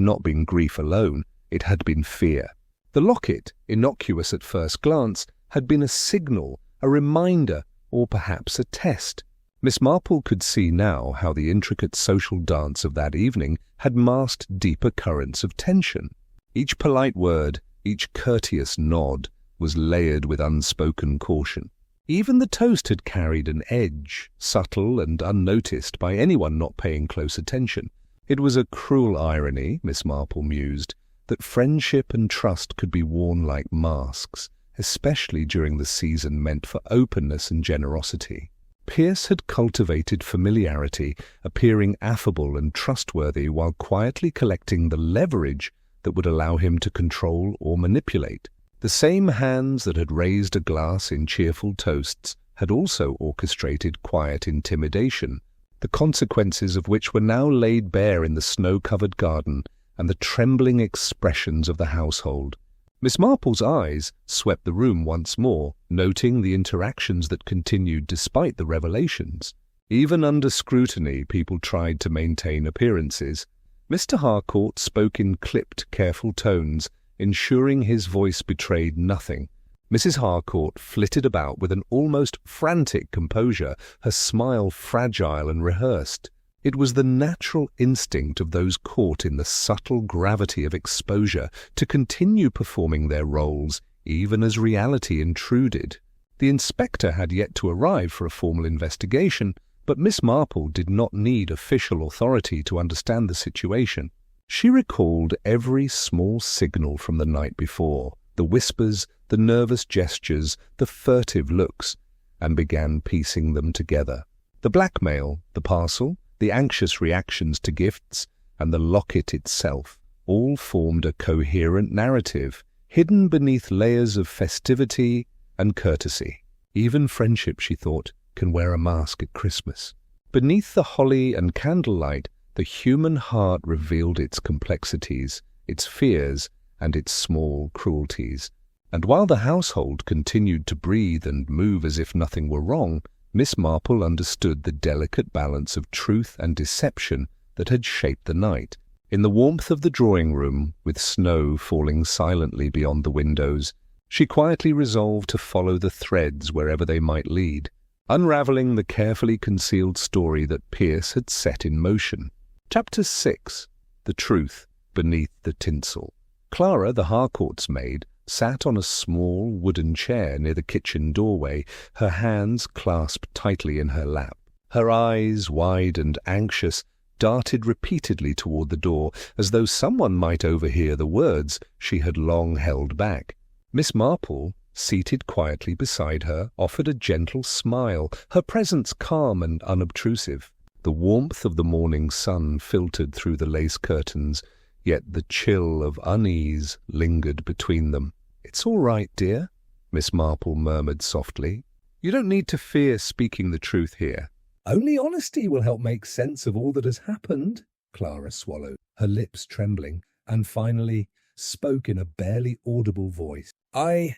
not been grief alone, it had been fear. The locket, innocuous at first glance, had been a signal, a reminder, or perhaps a test. Miss Marple could see now how the intricate social dance of that evening had masked deeper currents of tension. Each polite word, each courteous nod, was layered with unspoken caution. Even the toast had carried an edge, subtle and unnoticed by anyone not paying close attention. It was a cruel irony, Miss Marple mused, that friendship and trust could be worn like masks, especially during the season meant for openness and generosity. Pierce had cultivated familiarity, appearing affable and trustworthy while quietly collecting the leverage that would allow him to control or manipulate. The same hands that had raised a glass in cheerful toasts had also orchestrated quiet intimidation, the consequences of which were now laid bare in the snow-covered garden and the trembling expressions of the household. Miss Marple's eyes swept the room once more, noting the interactions that continued despite the revelations. Even under scrutiny, people tried to maintain appearances. Mr. Harcourt spoke in clipped, careful tones, ensuring his voice betrayed nothing. Mrs. Harcourt flitted about with an almost frantic composure, her smile fragile and rehearsed. It was the natural instinct of those caught in the subtle gravity of exposure to continue performing their roles, even as reality intruded. The inspector had yet to arrive for a formal investigation, but Miss Marple did not need official authority to understand the situation. She recalled every small signal from the night before, the whispers, the nervous gestures, the furtive looks, and began piecing them together. The blackmail, the parcel, the anxious reactions to gifts, and the locket itself all formed a coherent narrative, hidden beneath layers of festivity and courtesy. Even friendship, she thought, can wear a mask at Christmas. Beneath the holly and candlelight, the human heart revealed its complexities, its fears, and its small cruelties. And while the household continued to breathe and move as if nothing were wrong, Miss Marple understood the delicate balance of truth and deception that had shaped the night. In the warmth of the drawing-room, with snow falling silently beyond the windows, she quietly resolved to follow the threads wherever they might lead, unravelling the carefully concealed story that Pierce had set in motion. Chapter 6. The Truth Beneath the Tinsel. Clara, the Harcourt's maid, sat on a small wooden chair near the kitchen doorway, her hands clasped tightly in her lap. Her eyes, wide and anxious, darted repeatedly toward the door, as though someone might overhear the words she had long held back. Miss Marple, seated quietly beside her, offered a gentle smile, her presence calm and unobtrusive. The warmth of the morning sun filtered through the lace curtains, yet the chill of unease lingered between them. "It's all right, dear," Miss Marple murmured softly. "You don't need to fear speaking the truth here." Only honesty will help make sense of all that has happened, Clara swallowed, her lips trembling, and finally spoke in a barely audible voice. I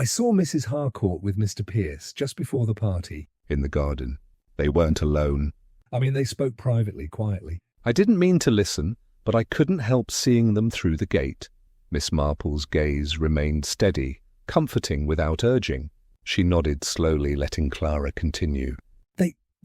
saw Mrs. Harcourt with Mr. Pierce just before the party. In the garden. They weren't alone. They spoke privately, quietly. I didn't mean to listen, but I couldn't help seeing them through the gate. Miss Marple's gaze remained steady, comforting without urging. She nodded slowly, letting Clara continue.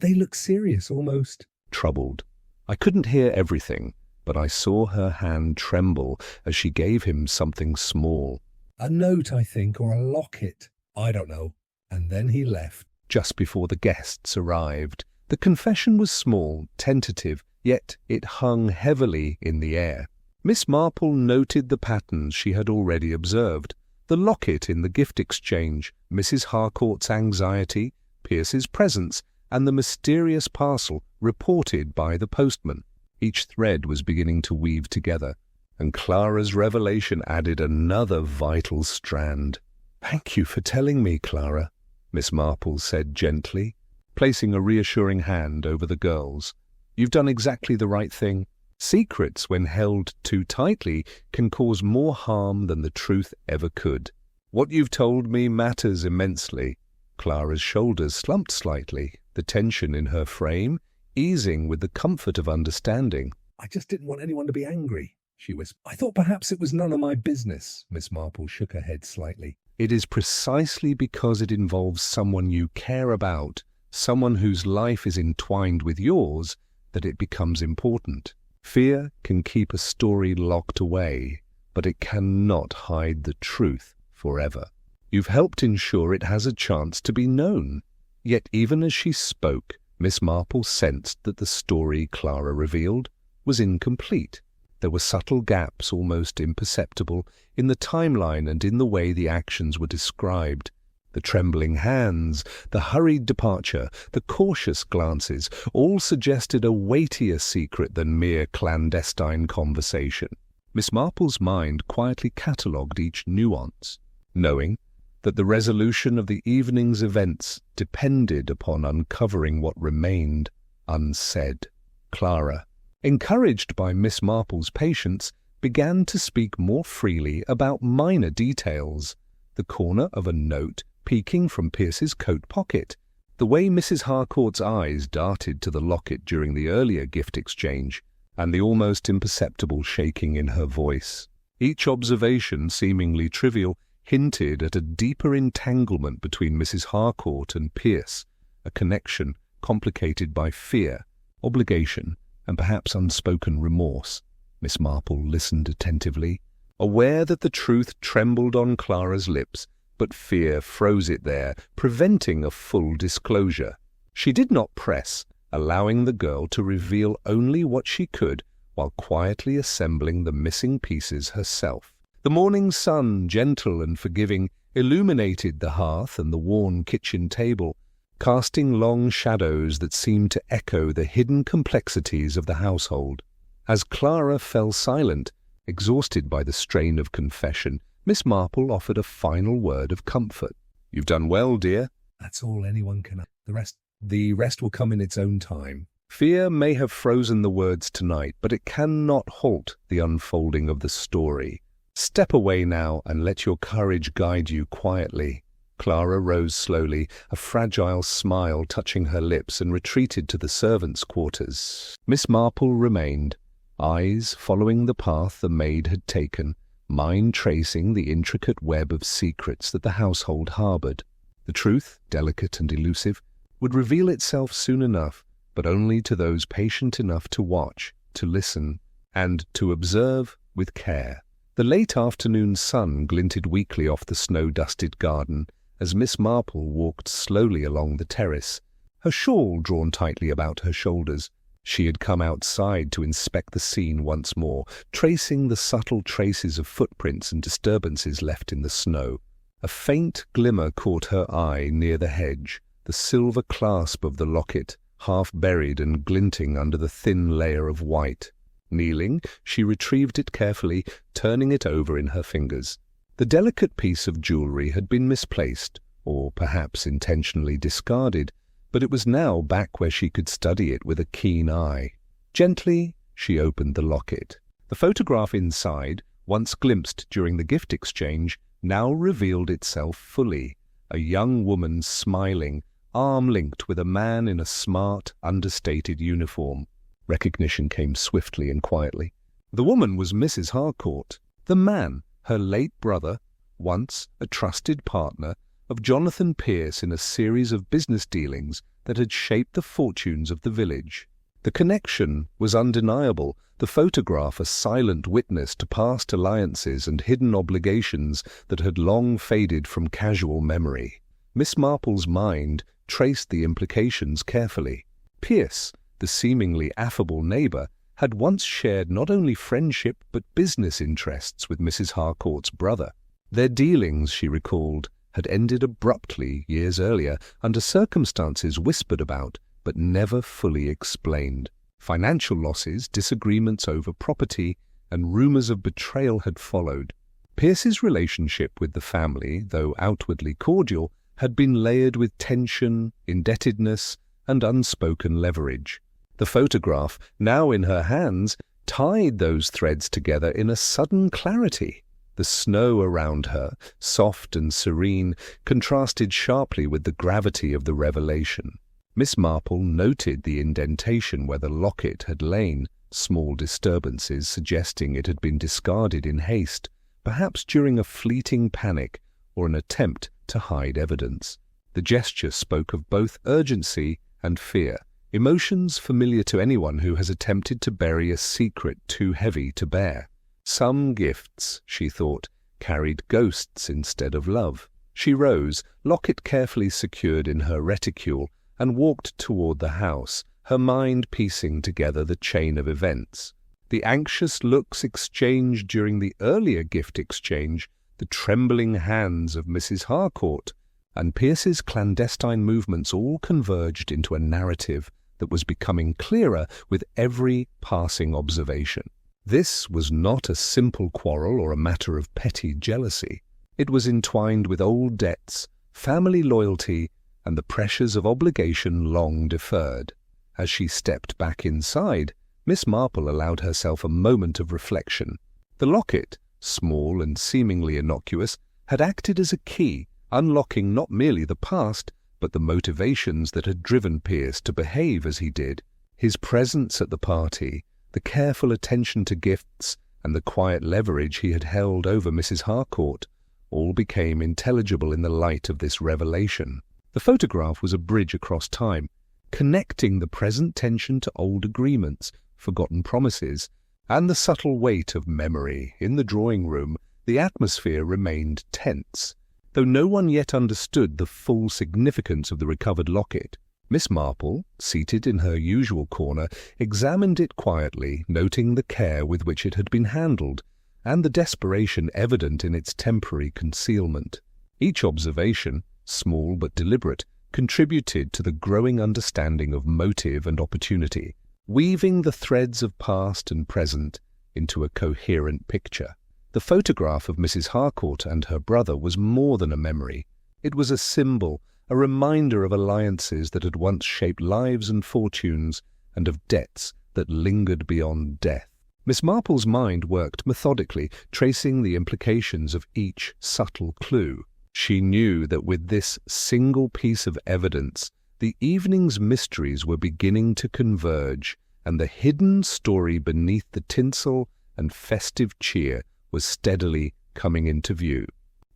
They look serious, almost troubled. I couldn't hear everything, but I saw her hand tremble as she gave him something small. A note, I think, or a locket. I don't know. And then he left. Just before the guests arrived. The confession was small, tentative, yet it hung heavily in the air. Miss Marple noted the patterns she had already observed. The locket in the gift exchange, Mrs. Harcourt's anxiety, Pierce's presence, and the mysterious parcel reported by the postman. Each thread was beginning to weave together, and Clara's revelation added another vital strand. "Thank you for telling me, Clara," Miss Marple said gently, placing a reassuring hand over the girls. "You've done exactly the right thing. Secrets, when held too tightly, can cause more harm than the truth ever could. What you've told me matters immensely. Clara's shoulders slumped slightly, the tension in her frame easing with the comfort of understanding. I just didn't want anyone to be angry, she whispered. I thought perhaps it was none of my business. Miss Marple shook her head slightly. It is precisely because it involves someone you care about, someone whose life is entwined with yours, that it becomes important. Fear can keep a story locked away, but it cannot hide the truth forever. You've helped ensure it has a chance to be known. Yet even as she spoke, Miss Marple sensed that the story Clara revealed was incomplete. There were subtle gaps, almost imperceptible, in the timeline and in the way the actions were described. The trembling hands, the hurried departure, the cautious glances, all suggested a weightier secret than mere clandestine conversation. Miss Marple's mind quietly catalogued each nuance, knowing that the resolution of the evening's events depended upon uncovering what remained unsaid. Clara, encouraged by Miss Marple's patience, began to speak more freely about minor details. The corner of a note peeking from Pierce's coat pocket, the way Mrs. Harcourt's eyes darted to the locket during the earlier gift exchange, and the almost imperceptible shaking in her voice. Each observation, seemingly trivial, hinted at a deeper entanglement between Mrs. Harcourt and Pierce, a connection complicated by fear, obligation, and perhaps unspoken remorse. Miss Marple listened attentively, aware that the truth trembled on Clara's lips, but fear froze it there, preventing a full disclosure. She did not press, allowing the girl to reveal only what she could while quietly assembling the missing pieces herself. The morning sun, gentle and forgiving, illuminated the hearth and the worn kitchen table, casting long shadows that seemed to echo the hidden complexities of the household. As Clara fell silent, exhausted by the strain of confession, Miss Marple offered a final word of comfort. "You've done well, dear." That's all anyone can. The rest will come in its own time. Fear may have frozen the words tonight, but it cannot halt the unfolding of the story. Step away now and let your courage guide you quietly. Clara rose slowly, a fragile smile touching her lips, and retreated to the servants' quarters. Miss Marple remained, eyes following the path the maid had taken, mind tracing the intricate web of secrets that the household harboured. The truth, delicate and elusive, would reveal itself soon enough, but only to those patient enough to watch, to listen, and to observe with care. The late afternoon sun glinted weakly off the snow-dusted garden as Miss Marple walked slowly along the terrace, her shawl drawn tightly about her shoulders. She had come outside to inspect the scene once more, tracing the subtle traces of footprints and disturbances left in the snow. A faint glimmer caught her eye near the hedge, the silver clasp of the locket, half buried and glinting under the thin layer of white. Kneeling, she retrieved it carefully, turning it over in her fingers. The delicate piece of jewellery had been misplaced, or perhaps intentionally discarded, but it was now back where she could study it with a keen eye. Gently, she opened the locket. The photograph inside, once glimpsed during the gift exchange, now revealed itself fully. A young woman smiling, arm-linked with a man in a smart, understated uniform. Recognition came swiftly and quietly. The woman was Mrs. Harcourt. The man, her late brother, once a trusted partner of Jonathan Pierce in a series of business dealings that had shaped the fortunes of the village. The connection was undeniable, the photograph a silent witness to past alliances and hidden obligations that had long faded from casual memory. Miss Marple's mind traced the implications carefully. Pierce, the seemingly affable neighbour, had once shared not only friendship but business interests with Mrs. Harcourt's brother. Their dealings, she recalled, had ended abruptly years earlier under circumstances whispered about but never fully explained. Financial losses, disagreements over property, and rumours of betrayal had followed. Pierce's relationship with the family, though outwardly cordial, had been layered with tension, indebtedness, and unspoken leverage. The photograph, now in her hands, tied those threads together in a sudden clarity. The snow around her, soft and serene, contrasted sharply with the gravity of the revelation. Miss Marple noted the indentation where the locket had lain, small disturbances suggesting it had been discarded in haste, perhaps during a fleeting panic or an attempt to hide evidence. The gesture spoke of both urgency and fear, emotions familiar to anyone who has attempted to bury a secret too heavy to bear. Some gifts, she thought, carried ghosts instead of love. She rose, locket carefully secured in her reticule, and walked toward the house, her mind piecing together the chain of events. The anxious looks exchanged during the earlier gift exchange, the trembling hands of Mrs. Harcourt, and Pierce's clandestine movements all converged into a narrative that was becoming clearer with every passing observation. This was not a simple quarrel or a matter of petty jealousy. It was entwined with old debts, family loyalty, and the pressures of obligation long deferred. As she stepped back inside, Miss Marple allowed herself a moment of reflection. The locket, small and seemingly innocuous, had acted as a key, unlocking not merely the past, but the motivations that had driven Pierce to behave as he did. His presence at the party, the careful attention to gifts, and the quiet leverage he had held over Mrs. Harcourt, all became intelligible in the light of this revelation. The photograph was a bridge across time, connecting the present tension to old agreements, forgotten promises, and the subtle weight of memory. In the drawing room, the atmosphere remained tense. Though no one yet understood the full significance of the recovered locket, Miss Marple, seated in her usual corner, examined it quietly, noting the care with which it had been handled, and the desperation evident in its temporary concealment. Each observation, small but deliberate, contributed to the growing understanding of motive and opportunity, weaving the threads of past and present into a coherent picture. The photograph of Mrs. Harcourt and her brother was more than a memory. It was a symbol, a reminder of alliances that had once shaped lives and fortunes, and of debts that lingered beyond death. Miss Marple's mind worked methodically, tracing the implications of each subtle clue. She knew that with this single piece of evidence, the evening's mysteries were beginning to converge, and the hidden story beneath the tinsel and festive cheer was steadily coming into view.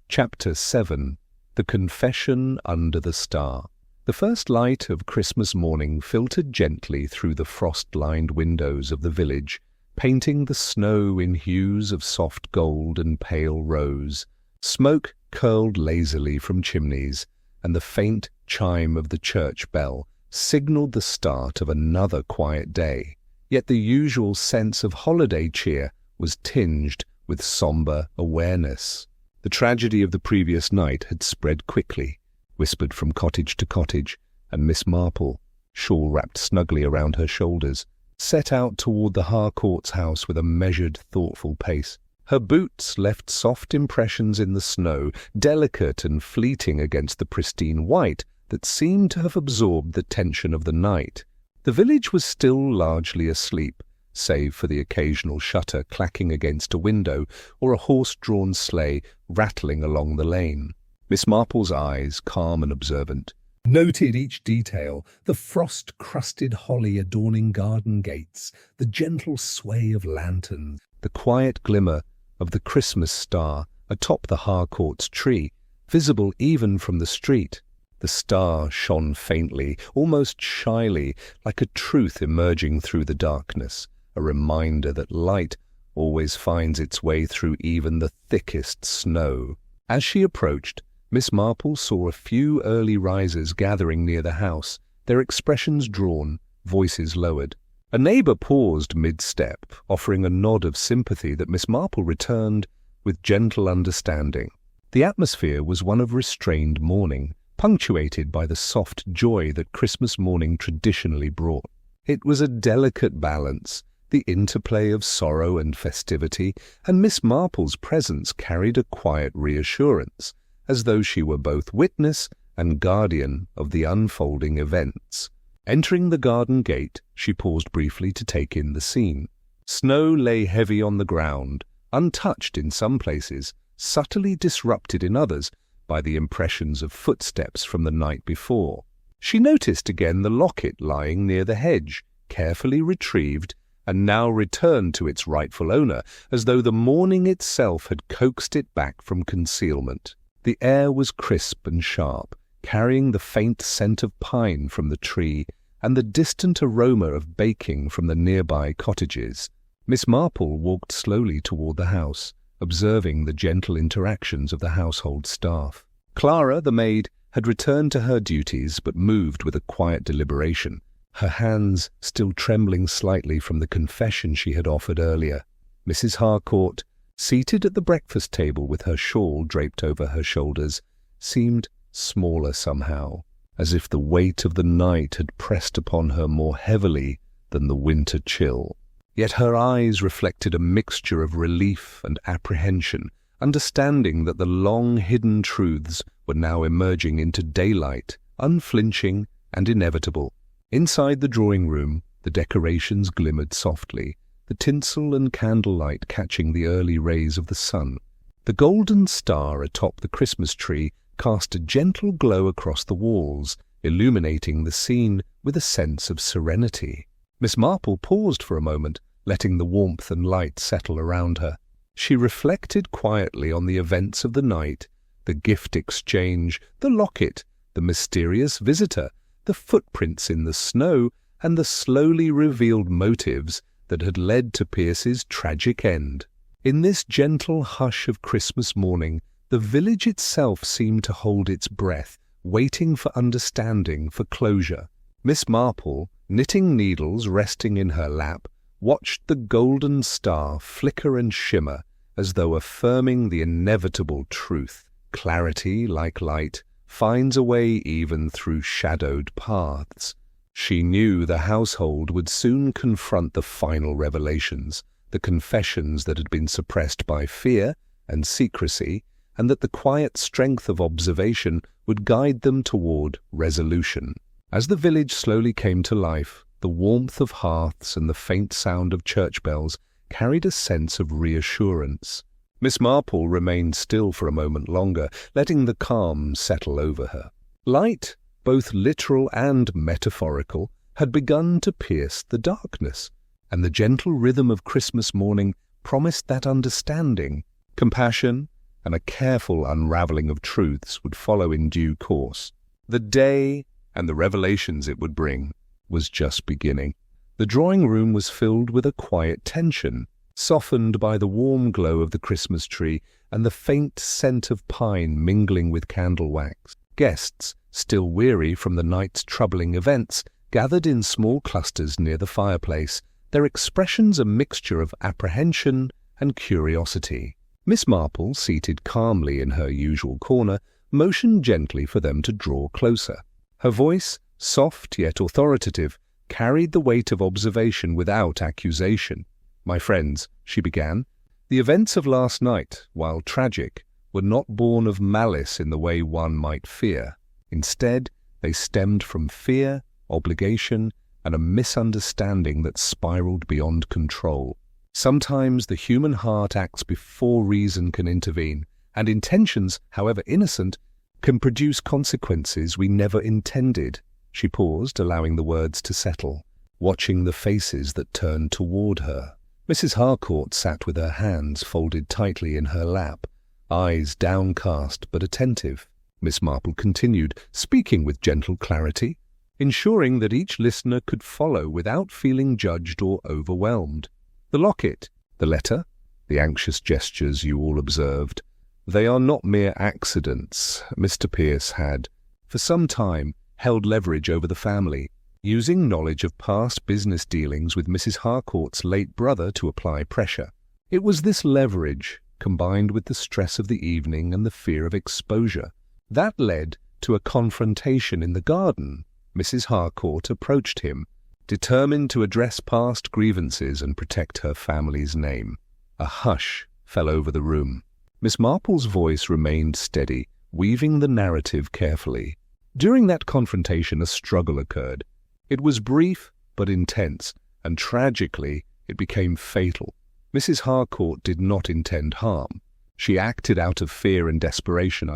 Chapter 7. The Confession Under the Star. The first light of Christmas morning filtered gently through the frost-lined windows of the village, painting the snow in hues of soft gold and pale rose. Smoke curled lazily from chimneys, and the faint chime of the church bell signalled the start of another quiet day. Yet the usual sense of holiday cheer was tinged with sombre awareness. The tragedy of the previous night had spread quickly, whispered from cottage to cottage, and Miss Marple, shawl wrapped snugly around her shoulders, set out toward the Harcourt's house with a measured, thoughtful pace. Her boots left soft impressions in the snow, delicate and fleeting against the pristine white that seemed to have absorbed the tension of the night. The village was still largely asleep, save for the occasional shutter clacking against a window or a horse-drawn sleigh rattling along the lane. Miss Marple's eyes, calm and observant, noted each detail, the frost-crusted holly adorning garden gates, the gentle sway of lanterns, the quiet glimmer of the Christmas star atop the Harcourt's tree, visible even from the street. The star shone faintly, almost shyly, like a truth emerging through the darkness, a reminder that light always finds its way through even the thickest snow. As she approached, Miss Marple saw a few early risers gathering near the house, their expressions drawn, voices lowered. A neighbour paused mid-step, offering a nod of sympathy that Miss Marple returned with gentle understanding. The atmosphere was one of restrained mourning, punctuated by the soft joy that Christmas morning traditionally brought. It was a delicate balance, the interplay of sorrow and festivity, and Miss Marple's presence carried a quiet reassurance, as though she were both witness and guardian of the unfolding events. Entering the garden gate, she paused briefly to take in the scene. Snow lay heavy on the ground, untouched in some places, subtly disrupted in others by the impressions of footsteps from the night before. She noticed again the locket lying near the hedge, carefully retrieved and now returned to its rightful owner, as though the morning itself had coaxed it back from concealment. The air was crisp and sharp, carrying the faint scent of pine from the tree and the distant aroma of baking from the nearby cottages. Miss Marple walked slowly toward the house, observing the gentle interactions of the household staff. Clara, the maid, had returned to her duties but moved with a quiet deliberation, her hands still trembling slightly from the confession she had offered earlier. Mrs. Harcourt, seated at the breakfast table with her shawl draped over her shoulders, seemed smaller somehow, as if the weight of the night had pressed upon her more heavily than the winter chill. Yet her eyes reflected a mixture of relief and apprehension, understanding that the long-hidden truths were now emerging into daylight, unflinching and inevitable. Inside the drawing-room, the decorations glimmered softly, the tinsel and candlelight catching the early rays of the sun. The golden star atop the Christmas tree cast a gentle glow across the walls, illuminating the scene with a sense of serenity. Miss Marple paused for a moment, letting the warmth and light settle around her. She reflected quietly on the events of the night, the gift exchange, the locket, the mysterious visitor, the footprints in the snow, and the slowly revealed motives that had led to Pierce's tragic end. In this gentle hush of Christmas morning, the village itself seemed to hold its breath, waiting for understanding, for closure. Miss Marple, knitting needles resting in her lap, watched the golden star flicker and shimmer as though affirming the inevitable truth. Clarity, like light, finds a way even through shadowed paths. She knew the household would soon confront the final revelations, the confessions that had been suppressed by fear and secrecy, and that the quiet strength of observation would guide them toward resolution. As the village slowly came to life, the warmth of hearths and the faint sound of church bells carried a sense of reassurance. Miss Marple remained still for a moment longer, letting the calm settle over her. Light, both literal and metaphorical, had begun to pierce the darkness, and the gentle rhythm of Christmas morning promised that understanding, compassion, and a careful unraveling of truths would follow in due course. The day, and the revelations it would bring, was just beginning. The drawing-room was filled with a quiet tension, softened by the warm glow of the Christmas tree and the faint scent of pine mingling with candle wax. Guests, still weary from the night's troubling events, gathered in small clusters near the fireplace, their expressions a mixture of apprehension and curiosity. Miss Marple, seated calmly in her usual corner, motioned gently for them to draw closer. Her voice, soft yet authoritative, carried the weight of observation without accusation. "My friends," she began, "the events of last night, while tragic, were not born of malice in the way one might fear. Instead, they stemmed from fear, obligation, and a misunderstanding that spiraled beyond control. Sometimes the human heart acts before reason can intervene, and intentions, however innocent, can produce consequences we never intended." She paused, allowing the words to settle, watching the faces that turned toward her. Mrs. Harcourt sat with her hands folded tightly in her lap, eyes downcast but attentive. Miss Marple continued, speaking with gentle clarity, ensuring that each listener could follow without feeling judged or overwhelmed. "The locket, the letter, the anxious gestures you all observed, they are not mere accidents. Mr. Pierce had, for some time, held leverage over the family, using knowledge of past business dealings with Mrs. Harcourt's late brother to apply pressure. It was this leverage, combined with the stress of the evening and the fear of exposure, that led to a confrontation in the garden. Mrs. Harcourt approached him, determined to address past grievances and protect her family's name. A hush fell over the room. Miss Marple's voice remained steady, weaving the narrative carefully. During that confrontation, a struggle occurred. It was brief but intense, and tragically, it became fatal. Mrs. Harcourt did not intend harm. She acted out of fear and desperation.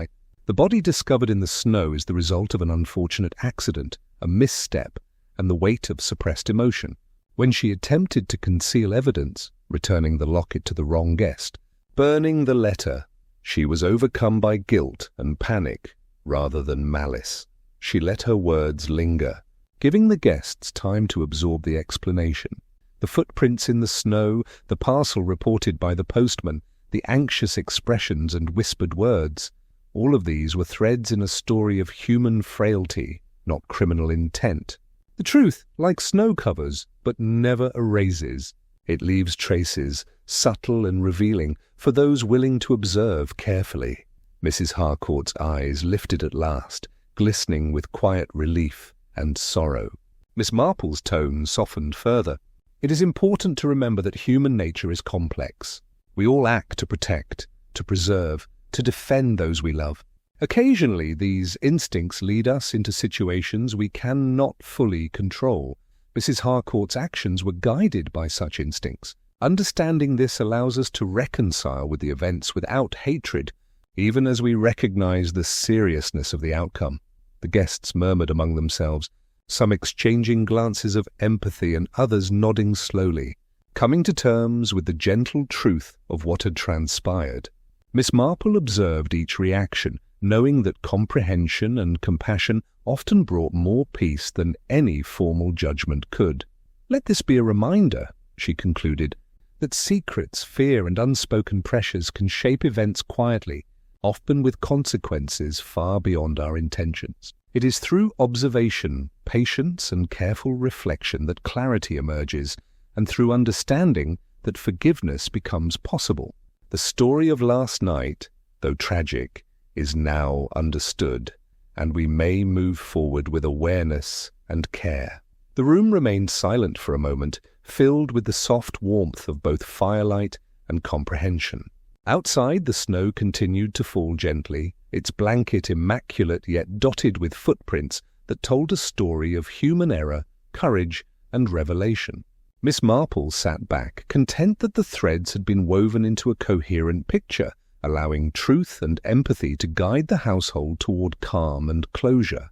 The body discovered in the snow is the result of an unfortunate accident, a misstep, and the weight of suppressed emotion. When she attempted to conceal evidence, returning the locket to the wrong guest, burning the letter, she was overcome by guilt and panic rather than malice. She let her words linger, giving the guests time to absorb the explanation. The footprints in the snow, the parcel reported by the postman, the anxious expressions and whispered words, all of these were threads in a story of human frailty, not criminal intent. The truth, like snow covers, but never erases. It leaves traces, subtle and revealing, for those willing to observe carefully. Mrs. Harcourt's eyes lifted at last, glistening with quiet relief and sorrow. Miss Marple's tone softened further. It is important to remember that human nature is complex. We all act to protect, to preserve, to defend those we love. Occasionally, these instincts lead us into situations we cannot fully control. Mrs. Harcourt's actions were guided by such instincts. Understanding this allows us to reconcile with the events without hatred, even as we recognize the seriousness of the outcome. The guests murmured among themselves, some exchanging glances of empathy and others nodding slowly, coming to terms with the gentle truth of what had transpired. Miss Marple observed each reaction, knowing that comprehension and compassion often brought more peace than any formal judgment could. Let this be a reminder, she concluded, that secrets, fear, and unspoken pressures can shape events quietly, often with consequences far beyond our intentions. It is through observation, patience, and careful reflection that clarity emerges, and through understanding that forgiveness becomes possible. The story of last night, though tragic, is now understood, and we may move forward with awareness and care. The room remained silent for a moment, filled with the soft warmth of both firelight and comprehension. Outside, the snow continued to fall gently, its blanket immaculate yet dotted with footprints that told a story of human error, courage, and revelation. Miss Marple sat back, content that the threads had been woven into a coherent picture, allowing truth and empathy to guide the household toward calm and closure.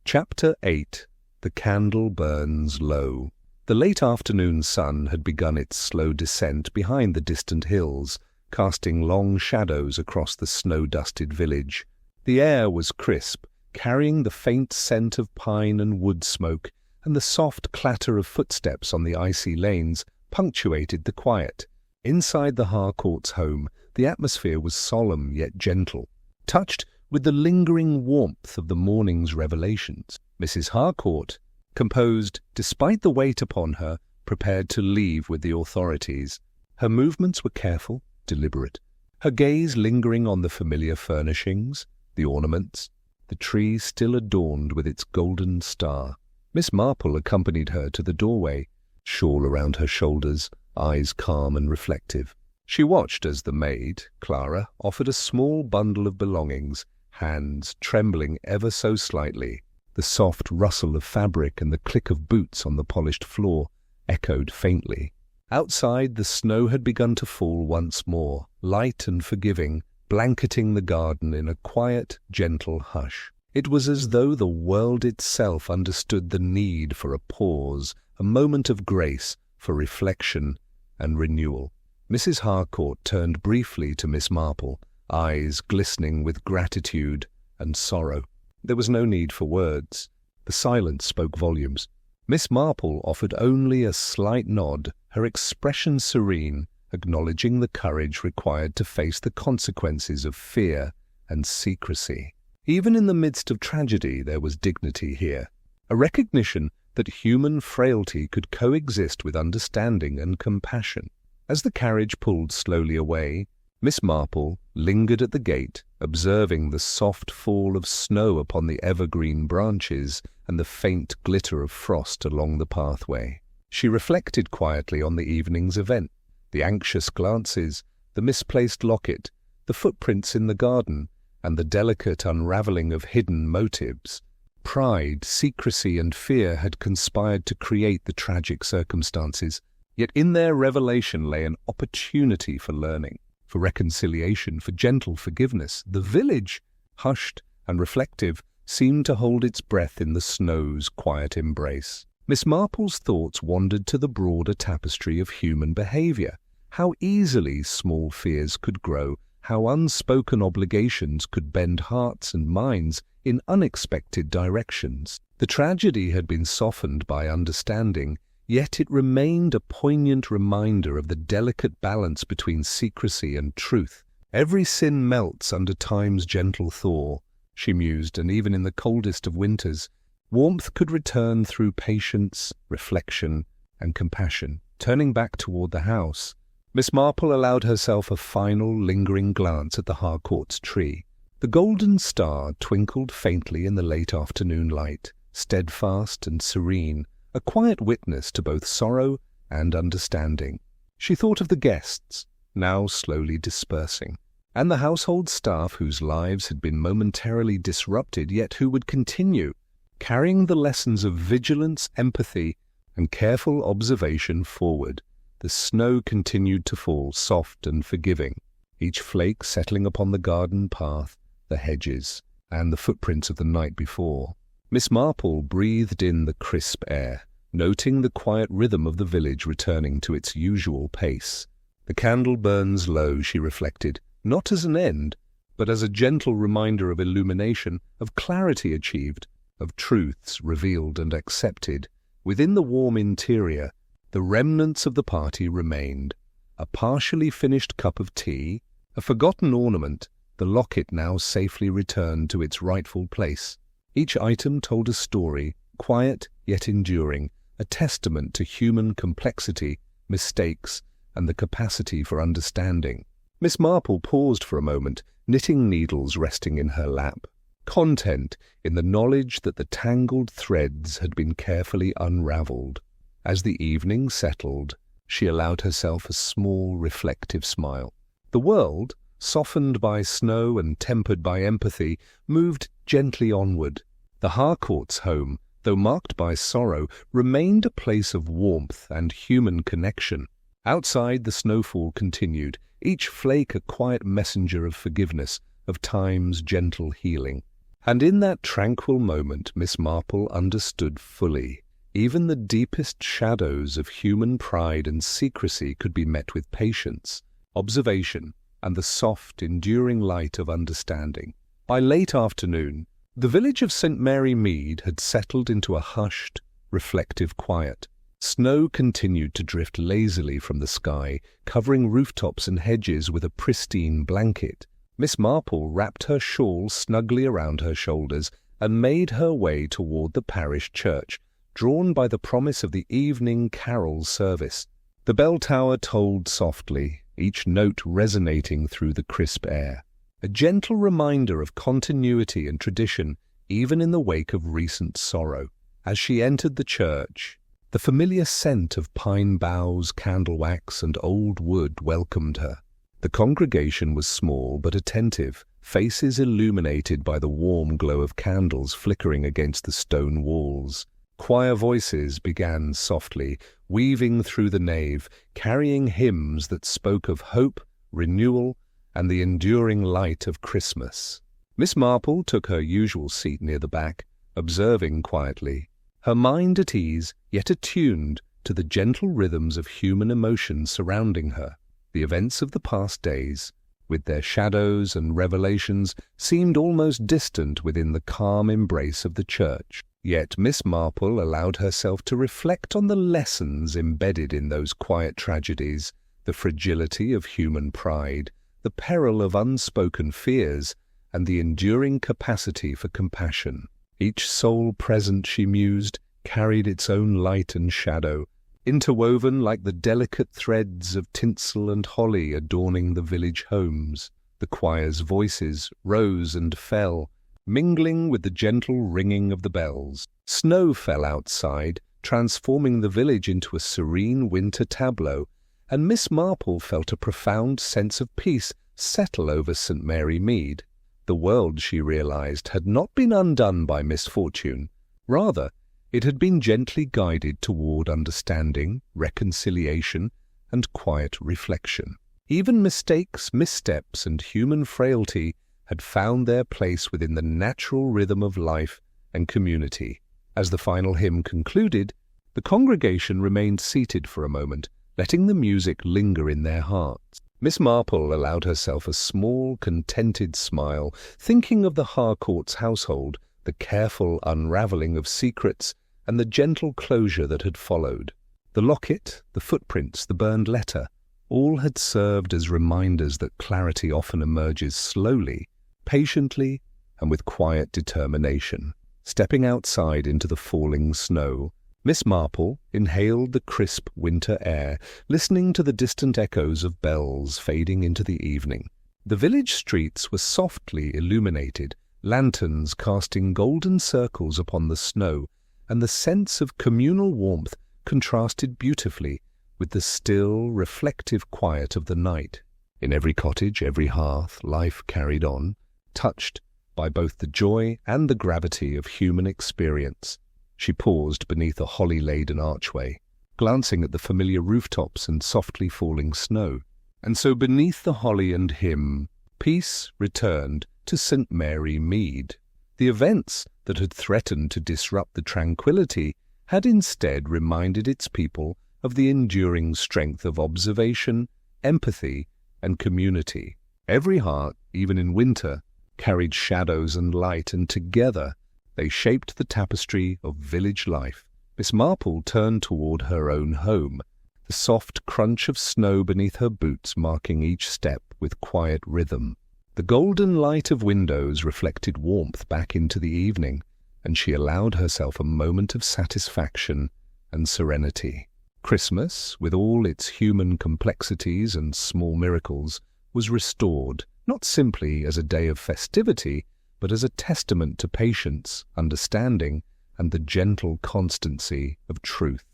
Chapter 8. The Candle Burns Low. The late afternoon sun had begun its slow descent behind the distant hills, casting long shadows across the snow-dusted village. The air was crisp, carrying the faint scent of pine and wood smoke, and the soft clatter of footsteps on the icy lanes punctuated the quiet. Inside the Harcourt's home, the atmosphere was solemn yet gentle, touched with the lingering warmth of the morning's revelations. Mrs. Harcourt, composed despite the weight upon her, prepared to leave with the authorities. Her movements were careful, deliberate, her gaze lingering on the familiar furnishings, the ornaments, the tree still adorned with its golden star. Miss Marple accompanied her to the doorway, shawl around her shoulders, eyes calm and reflective. She watched as the maid, Clara, offered a small bundle of belongings, hands trembling ever so slightly. The soft rustle of fabric and the click of boots on the polished floor echoed faintly. Outside, the snow had begun to fall once more, light and forgiving, blanketing the garden in a quiet, gentle hush. It was as though the world itself understood the need for a pause, a moment of grace, for reflection and renewal. Mrs. Harcourt turned briefly to Miss Marple, eyes glistening with gratitude and sorrow. There was no need for words. The silence spoke volumes. Miss Marple offered only a slight nod, her expression serene, acknowledging the courage required to face the consequences of fear and secrecy. Even in the midst of tragedy, there was dignity here, a recognition that human frailty could coexist with understanding and compassion. As the carriage pulled slowly away, Miss Marple lingered at the gate, observing the soft fall of snow upon the evergreen branches and the faint glitter of frost along the pathway. She reflected quietly on the evening's event, the anxious glances, the misplaced locket, the footprints in the garden, and the delicate unraveling of hidden motives. Pride, secrecy, and fear had conspired to create the tragic circumstances. Yet in their revelation lay an opportunity for learning, for reconciliation, for gentle forgiveness. The village, hushed and reflective, seemed to hold its breath in the snow's quiet embrace. Miss Marple's thoughts wandered to the broader tapestry of human behaviour. How easily small fears could grow, how unspoken obligations could bend hearts and minds in unexpected directions. The tragedy had been softened by understanding, yet it remained a poignant reminder of the delicate balance between secrecy and truth. Every sin melts under time's gentle thaw, she mused, and even in the coldest of winters, warmth could return through patience, reflection, and compassion. Turning back toward the house, Miss Marple allowed herself a final lingering glance at the Harcourt's tree. The golden star twinkled faintly in the late afternoon light, steadfast and serene, a quiet witness to both sorrow and understanding. She thought of the guests, now slowly dispersing, and the household staff whose lives had been momentarily disrupted, yet who would continue, carrying the lessons of vigilance, empathy, and careful observation forward. The snow continued to fall, soft and forgiving, each flake settling upon the garden path, the hedges, and the footprints of the night before. Miss Marple breathed in the crisp air, noting the quiet rhythm of the village returning to its usual pace. The candle burns low, she reflected, not as an end, but as a gentle reminder of illumination, of clarity achieved, of truths revealed and accepted. Within the warm interior, the remnants of the party remained. A partially finished cup of tea, a forgotten ornament, the locket now safely returned to its rightful place. Each item told a story, quiet yet enduring, a testament to human complexity, mistakes, and the capacity for understanding. Miss Marple paused for a moment, knitting needles resting in her lap, content in the knowledge that the tangled threads had been carefully unravelled. As the evening settled, she allowed herself a small, reflective smile. The world, softened by snow and tempered by empathy, moved gently onward. The Harcourt's home, though marked by sorrow, remained a place of warmth and human connection. Outside, the snowfall continued, each flake a quiet messenger of forgiveness, of time's gentle healing. And in that tranquil moment, Miss Marple understood fully. Even the deepest shadows of human pride and secrecy could be met with patience, observation, and the soft, enduring light of understanding. By late afternoon, the village of St. Mary Mead had settled into a hushed, reflective quiet. Snow continued to drift lazily from the sky, covering rooftops and hedges with a pristine blanket. Miss Marple wrapped her shawl snugly around her shoulders and made her way toward the parish church, drawn by the promise of the evening carol service. The bell tower tolled softly, each note resonating through the crisp air, a gentle reminder of continuity and tradition even in the wake of recent sorrow. As she entered the church, the familiar scent of pine boughs, candle wax, and old wood welcomed her. The congregation was small but attentive, faces illuminated by the warm glow of candles flickering against the stone walls. Choir voices began softly, weaving through the nave, carrying hymns that spoke of hope, renewal, and the enduring light of Christmas. Miss Marple took her usual seat near the back, observing quietly, her mind at ease, yet attuned to the gentle rhythms of human emotion surrounding her. The events of the past days, with their shadows and revelations, seemed almost distant within the calm embrace of the church. Yet Miss Marple allowed herself to reflect on the lessons embedded in those quiet tragedies, the fragility of human pride, the peril of unspoken fears, and the enduring capacity for compassion. Each soul present, she mused, carried its own light and shadow, interwoven like the delicate threads of tinsel and holly adorning the village homes. The choir's voices rose and fell, mingling with the gentle ringing of the bells. Snow fell outside, transforming the village into a serene winter tableau, and Miss Marple felt a profound sense of peace settle over St. Mary Mead. The world, she realized, had not been undone by misfortune. Rather, It had been gently guided toward understanding, reconciliation, and quiet reflection. Even mistakes, missteps, and human frailty had found their place within the natural rhythm of life and community. As the final hymn concluded, the congregation remained seated for a moment, letting the music linger in their hearts. Miss Marple allowed herself a small, contented smile, thinking of the Harcourt's household, the careful unraveling of secrets, and the gentle closure that had followed. The locket, the footprints, the burned letter, all had served as reminders that clarity often emerges slowly, patiently, and with quiet determination. Stepping outside into the falling snow, Miss Marple inhaled the crisp winter air, listening to the distant echoes of bells fading into the evening. The village streets were softly illuminated, lanterns casting golden circles upon the snow, and the sense of communal warmth contrasted beautifully with the still, reflective quiet of the night. In every cottage, every hearth, life carried on, touched by both the joy and the gravity of human experience. She paused beneath a holly-laden archway, glancing at the familiar rooftops and softly falling snow. And so beneath the holly and hymn, peace returned to St. Mary Mead. The events that had threatened to disrupt the tranquility had instead reminded its people of the enduring strength of observation, empathy, and community. Every heart, even in winter, carried shadows and light, and together they shaped the tapestry of village life. Miss Marple turned toward her own home, the soft crunch of snow beneath her boots marking each step with quiet rhythm. The golden light of windows reflected warmth back into the evening, and she allowed herself a moment of satisfaction and serenity. Christmas, with all its human complexities and small miracles, was restored, not simply as a day of festivity, but as a testament to patience, understanding, and the gentle constancy of truth.